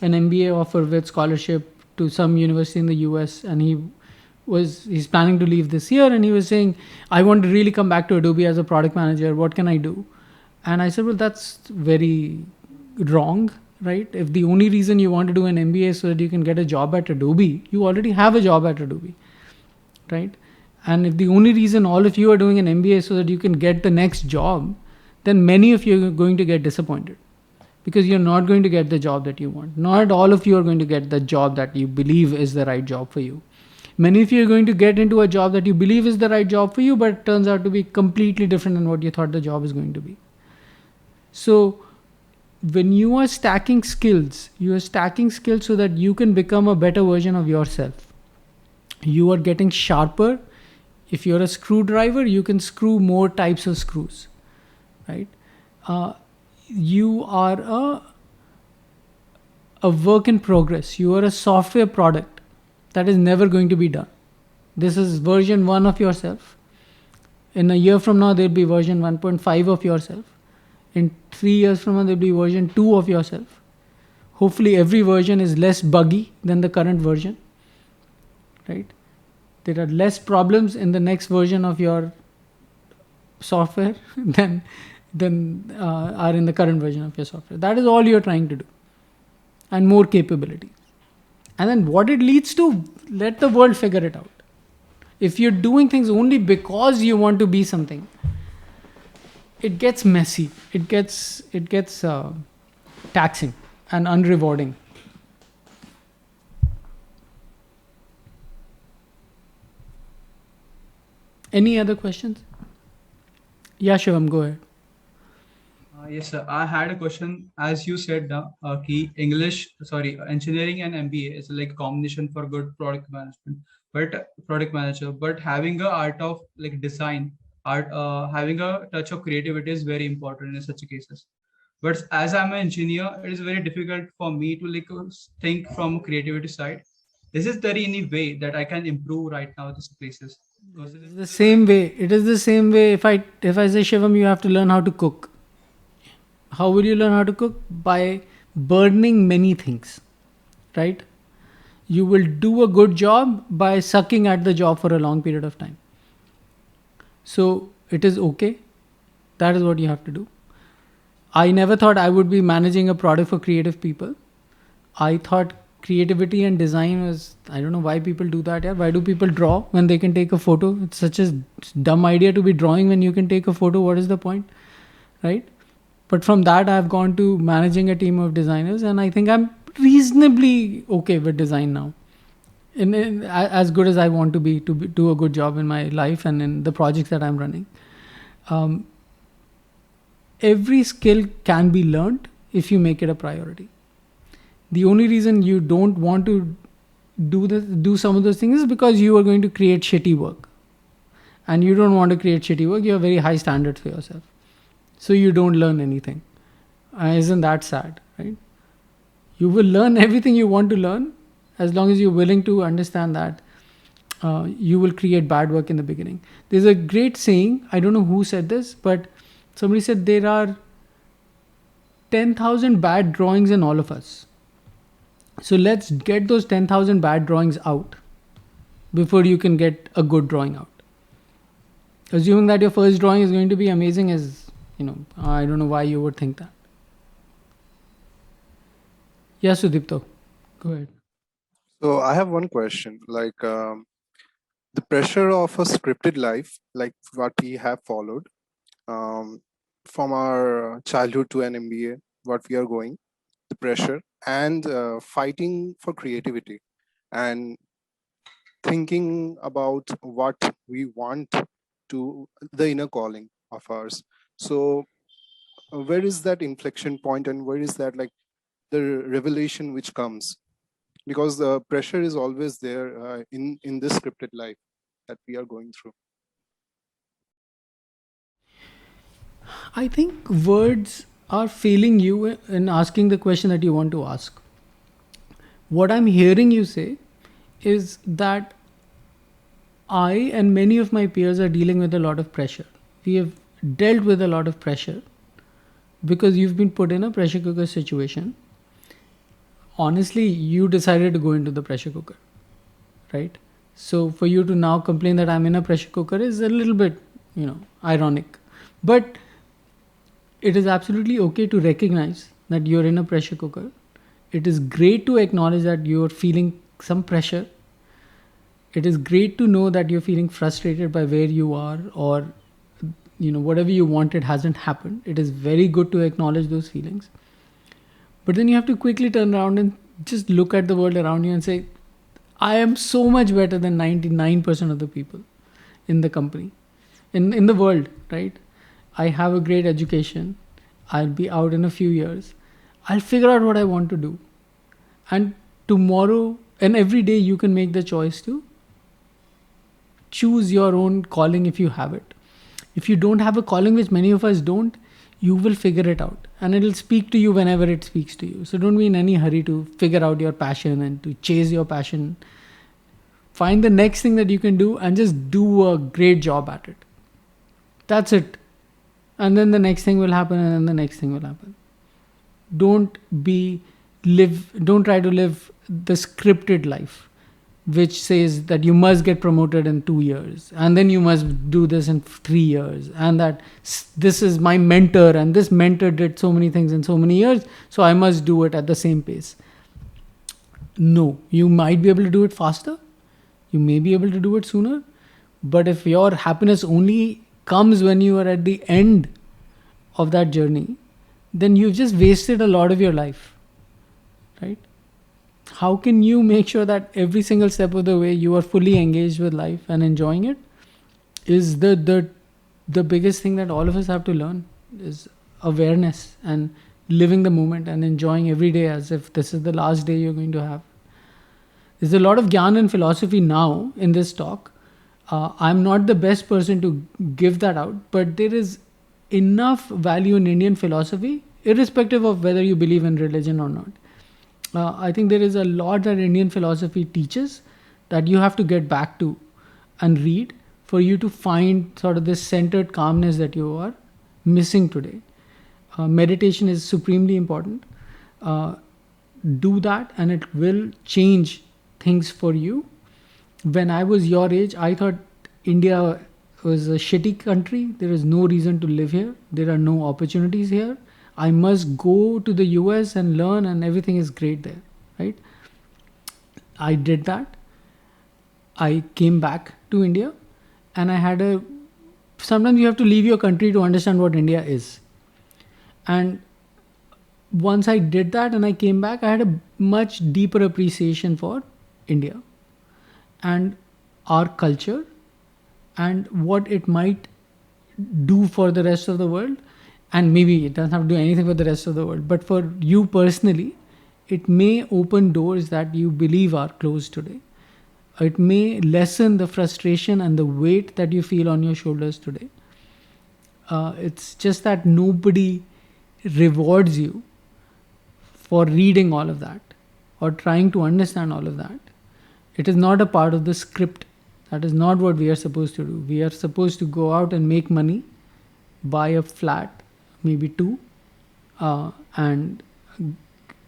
MBA offer with scholarship to some university in the US, and he's planning to leave this year, and he was saying, "I want to really come back to Adobe as a product manager. What can I do?" And I said, "Well, that's very wrong, right? If the only reason you want to do an MBA is so that you can get a job at Adobe, you already have a job at Adobe, right? And if the only reason all of you are doing an MBA is so that you can get the next job, then many of you are going to get disappointed because you're not going to get the job that you want. Not all of you are going to get the job that you believe is the right job for you. Many of you are going to get into a job that you believe is the right job for you, but it turns out to be completely different than what you thought the job is going to be. So when you are stacking skills, you are stacking skills so that you can become a better version of yourself. You are getting sharper. If you're a screwdriver, you can screw more types of screws, right? You are a work in progress. You are a software product that is never going to be done. This is version 1 of yourself. In a year from now, there'll be version 1.5 of yourself. In 3 years from now, there'll be version 2 of yourself. Hopefully every version is less buggy than the current version, right? There are less problems in the next version of your software than are in the current version of your software. That is all you're trying to do, and more capability. And then what it leads to, let the world figure it out. If you're doing things only because you want to be something, it gets messy. It gets taxing and unrewarding. Any other questions? Yeah, Shivam, go ahead. Yes, sir. I had a question. As you said, engineering and MBA is like combination for good product management, but product manager. But having a art of like design, having a touch of creativity is very important in such cases. But as I'm an engineer, it is very difficult for me to think from creativity side. Is there any way that I can improve right now these places? It is the same way. It is the same way. If I say, Shivam, you have to learn how to cook. How will you learn how to cook? By burning many things, right? You will do a good job by sucking at the job for a long period of time. So it is okay. That is what you have to do. I never thought I would be managing a product for creative people. I thought creativity and design was, I don't know why people do that. Yeah? Why do people draw when they can take a photo? It's such a dumb idea to be drawing when you can take a photo. What is the point, right? But from that, I've gone to managing a team of designers, and I think I'm reasonably okay with design now. As good as I want to be to do a good job in my life and in the projects that I'm running. Every skill can be learned if you make it a priority. The only reason you don't want to do some of those things is because you are going to create shitty work. And you don't want to create shitty work. You have very high standards for yourself. So you don't learn anything. Isn't that sad, right? You will learn everything you want to learn as long as you're willing to understand that you will create bad work in the beginning. There's a great saying, I don't know who said this, but somebody said there are 10,000 bad drawings in all of us. So let's get those 10,000 bad drawings out before you can get a good drawing out. Assuming that your first drawing is going to be amazing is, I don't know why you would think that. Yes, Sudipto, go ahead. So I have one question, the pressure of a scripted life, like what we have followed from our childhood to an MBA, what we are going, the pressure and fighting for creativity and thinking about what we want to the inner calling of ours. So where is that inflection point and where is that the revelation which comes? Because the pressure is always there in this scripted life that we are going through. I think words are failing you in asking the question that you want to ask. What I'm hearing you say is that I and many of my peers are dealing with a lot of pressure. We have dealt with a lot of pressure because you've been put in a pressure cooker situation. Honestly, you decided to go into the pressure cooker, right? So for you to now complain that I'm in a pressure cooker is a little bit, ironic. But it is absolutely okay to recognize that you're in a pressure cooker. It is great to acknowledge that you're feeling some pressure. It is great to know that you're feeling frustrated by where you are, or whatever you wanted hasn't happened. It is very good to acknowledge those feelings. But then you have to quickly turn around and just look at the world around you and say, I am so much better than 99% of the people in the company, in the world, right? I have a great education. I'll be out in a few years. I'll figure out what I want to do. And tomorrow and every day you can make the choice to choose your own calling if you have it. If you don't have a calling, which many of us don't, you will figure it out and it'll speak to you whenever it speaks to you. So don't be in any hurry to figure out your passion and to chase your passion. Find the next thing that you can do and just do a great job at it. That's it. And then the next thing will happen, and then the next thing will happen. Don't try to live the scripted life, which says that you must get promoted in 2 years, and then you must do this in 3 years, and that this is my mentor, and this mentor did so many things in so many years, so I must do it at the same pace. No, you might be able to do it faster. You may be able to do it sooner. But if your happiness only comes when you are at the end of that journey, then you've just wasted a lot of your life, right? How can you make sure that every single step of the way you are fully engaged with life and enjoying it is the biggest thing that all of us have to learn, is awareness and living the moment and enjoying every day as if this is the last day you're going to have. There's a lot of gyan and philosophy now in this talk. I'm not the best person to give that out, but there is enough value in Indian philosophy, irrespective of whether you believe in religion or not. I think there is a lot that Indian philosophy teaches that you have to get back to and read for you to find sort of this centered calmness that you are missing today. Meditation is supremely important. Do that and it will change things for you. When I was your age, I thought India was a shitty country. There is no reason to live here. There are no opportunities here. I must go to the US and learn, and everything is great there, right? I did that. I came back to India, and sometimes you have to leave your country to understand what India is. And once I did that and I came back, I had a much deeper appreciation for India and our culture and what it might do for the rest of the world. And maybe it doesn't have to do anything for the rest of the world, but for you personally, it may open doors that you believe are closed today. It may lessen the frustration and the weight that you feel on your shoulders today. It's just that nobody rewards you for reading all of that or trying to understand all of that. It is not a part of the script. That is not what we are supposed to do. We are supposed to go out and make money, buy a flat, maybe 2, and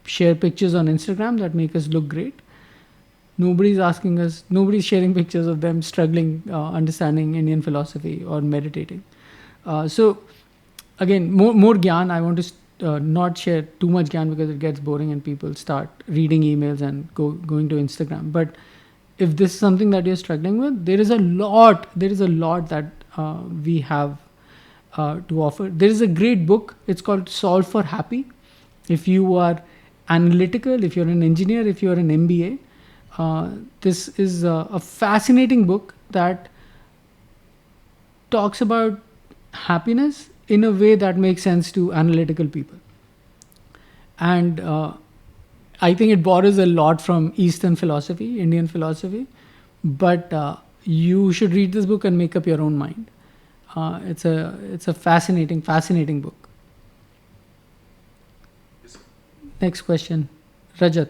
share pictures on Instagram that make us look great. Nobody's sharing pictures of them struggling, understanding Indian philosophy or meditating. So again, more gyan. I want to not share too much gyan because it gets boring and people start reading emails and going to Instagram. But if this is something that you're struggling with, there is a lot that we have to offer. There is a great book. It's called Solve for Happy. If you are analytical, if you're an engineer, if you're an MBA, this is a fascinating book that talks about happiness in a way that makes sense to analytical people. And I think it borrows a lot from Eastern philosophy, Indian philosophy, but you should read this book and make up your own mind. It's a fascinating book. Next question, Rajat.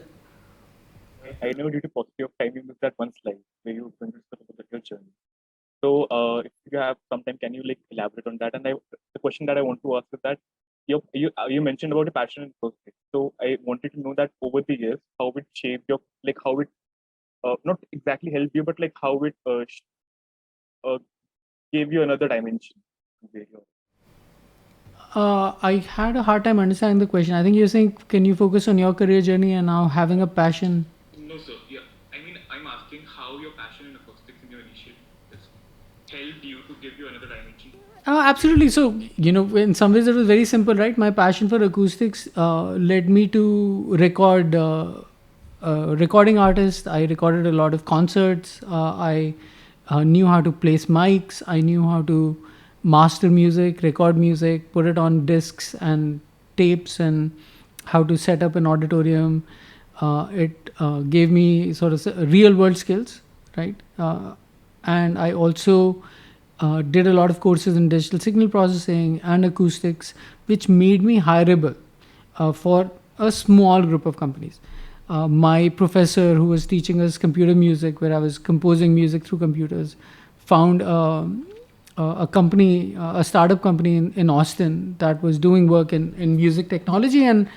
I know due to paucity of time, you missed that one slide where you went to talk about your journey. So if you have some time, can you elaborate on that? And the question that I want to ask is that you mentioned about your passion in first place. So I wanted to know that over the years, how it shaped your, how it not exactly helped you, but how it gave you another dimension to where you are. I had a hard time understanding the question. I think you're saying, can you focus on your career journey and now having a passion? No, sir. Yeah, I mean, I'm asking how your passion in acoustics in your initial. helped you to give you another dimension? Absolutely. So, in some ways it was very simple, right? My passion for acoustics led me to record, recording artist. I recorded a lot of concerts. I knew how to place mics. I knew how to master music, record music, put it on discs and tapes, and how to set up an auditorium. It gave me sort of real world skills, right? And I also did a lot of courses in digital signal processing and acoustics, which made me hireable for a small group of companies. My professor, who was teaching us computer music, where I was composing music through computers, found a company, a startup company in Austin that was doing work in music technology, and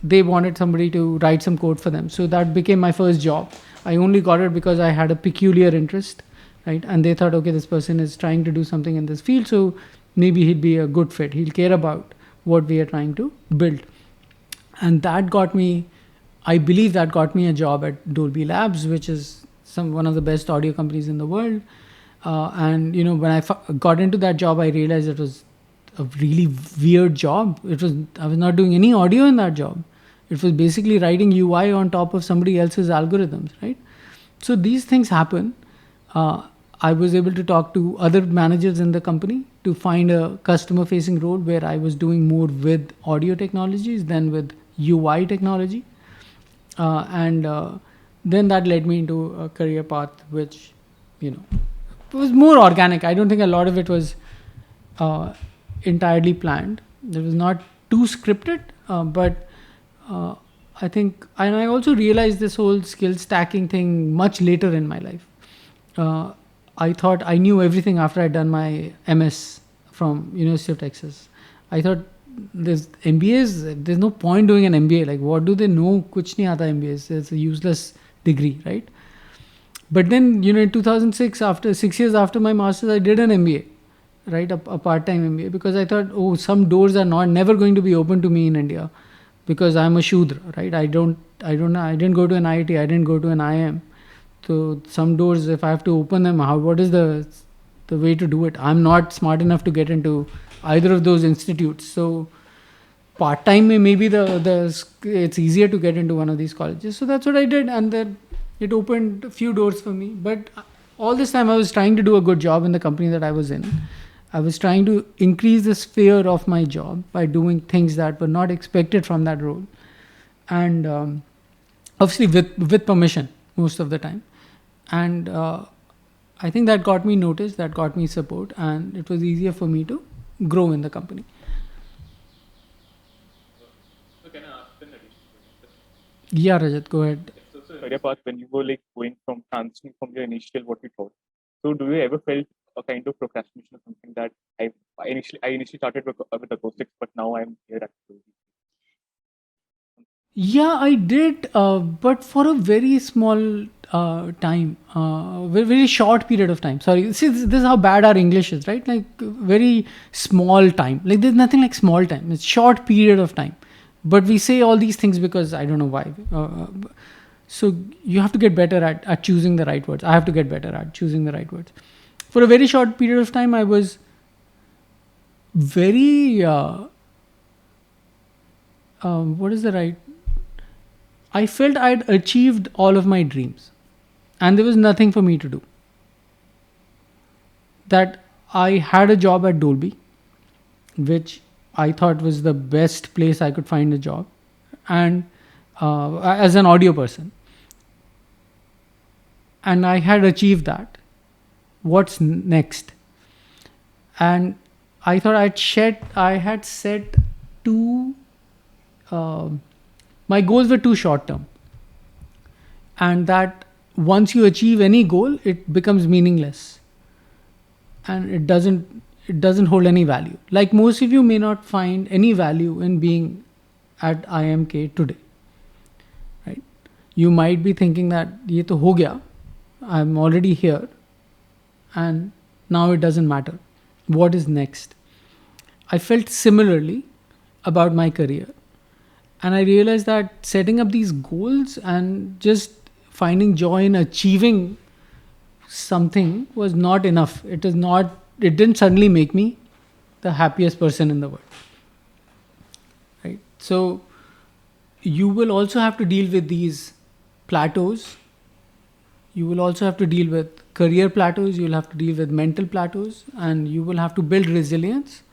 they wanted somebody to write some code for them. So that became my first job. I only got it because I had a peculiar interest, right? And they thought, okay, this person is trying to do something in this field, so maybe he'd be a good fit. He'll care about what we are trying to build. And that got me, I believe that got me a job at Dolby Labs, which is one of the best audio companies in the world. And when I got into that job, I realized it was a really weird job. I was not doing any audio in that job. It was basically writing UI on top of somebody else's algorithms, right? So these things happen. I was able to talk to other managers in the company to find a customer facing role where I was doing more with audio technologies than with UI technology. And then that led me into a career path, which, was more organic. I don't think a lot of it was entirely planned. It was not too scripted, but I think, and I also realized this whole skill stacking thing much later in my life. I thought I knew everything after I'd done my MS from University of Texas. I thought there's MBAs, there's no point doing an MBA. Like, what do they know? Kuch nahi aata MBAs. It's a useless degree, right? But then, in 2006, after 6 years after my master's, I did an MBA, right? A part-time MBA, because I thought, some doors are never going to be open to me in India because I'm a Shudra, right? I didn't go to an IIT, I didn't go to an IIM. So some doors, if I have to open them, what is the way to do it? I'm not smart enough to get into either of those institutes. So part-time maybe it's easier to get into one of these colleges. So that's what I did, and then it opened a few doors for me. But all this time I was trying to do a good job in the company that I was in. I was trying to increase the sphere of my job by doing things that were not expected from that role, and obviously with permission most of the time. And I think that got me noticed, that got me support, and it was easier for me to grow in the company. So can I ask an additional question? Yeah, Rajat, go ahead. So career path, when you were going from transitioning from your initial what we thought, so do you ever felt a kind of procrastination or something that I initially started with acoustics, but now I'm here at Dolby? Yeah, I did, but for a very small time, very short period of time. Sorry, see, this is how bad our English is, right? Like, very small time. Like, there's nothing like small time. It's short period of time. But we say all these things because I don't know why. So you have to get better at choosing the right words. I have to get better at choosing the right words. For a very short period of time, I was very, what is the right? I felt I'd achieved all of my dreams and there was nothing for me to do. That I had a job at Dolby, which I thought was the best place I could find a job, and as an audio person. And I had achieved that. What's next? And I thought I had set two, my goals were too short term. And that once you achieve any goal, it becomes meaningless. And it doesn't hold any value. Like, most of you may not find any value in being at IMK today, right? You might be thinking that ye to ho gaya, I'm already here, and now it doesn't matter. What is next? I felt similarly about my career, and I realized that setting up these goals and just finding joy in achieving something was not enough. It didn't suddenly make me the happiest person in the world. Right? So you will also have to deal with these plateaus. You will also have to deal with career plateaus. You'll have to deal with mental plateaus, and you will have to build resilience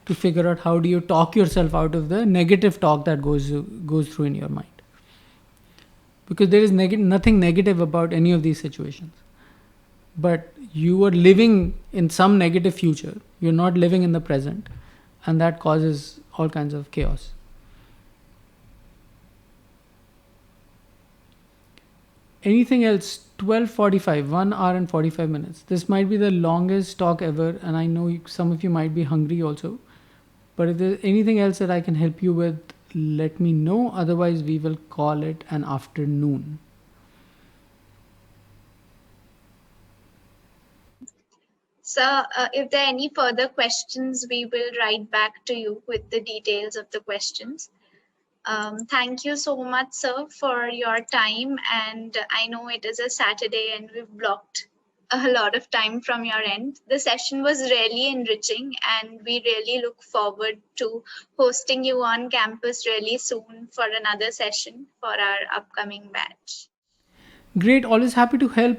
to figure out how do you talk yourself out of the negative talk that goes through in your mind. Because there is nothing negative about any of these situations. But you are living in some negative future. You're not living in the present, and that causes all kinds of chaos. Anything else? 12:45, 1 hour and 45 minutes. This might be the longest talk ever, and I know some of you might be hungry also. But if there's anything else that I can help you with, let me know. Otherwise, we will call it an afternoon. So if there are any further questions, we will write back to you with the details of the questions. Thank you so much, sir, for your time. And I know it is a Saturday and we've blocked a lot of time from your end. The session was really enriching, and we really look forward to hosting you on campus really soon for another session for our upcoming batch. Great, always happy to help.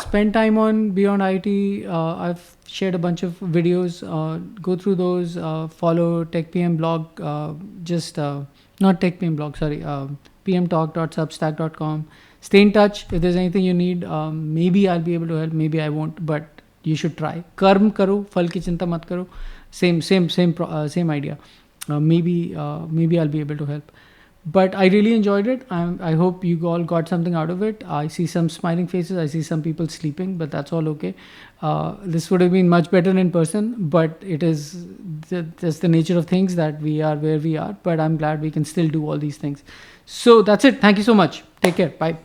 Spend time on Beyond IT. I've shared a bunch of videos. Go through those. Follow TechPM blog. Not TechPM blog, sorry. pmtalk.substack.com. Stay in touch. If there's anything you need, maybe I'll be able to help. Maybe I won't, but you should try. Karm karo, phal ki chinta mat karo. Same idea. Maybe I'll be able to help. But I really enjoyed it. I hope you all got something out of it. I see some smiling faces. I see some people sleeping, but that's all okay. This would have been much better in person, but it is just the nature of things that we are where we are. But I'm glad we can still do all these things. So that's it. Thank you so much. Take care. Bye.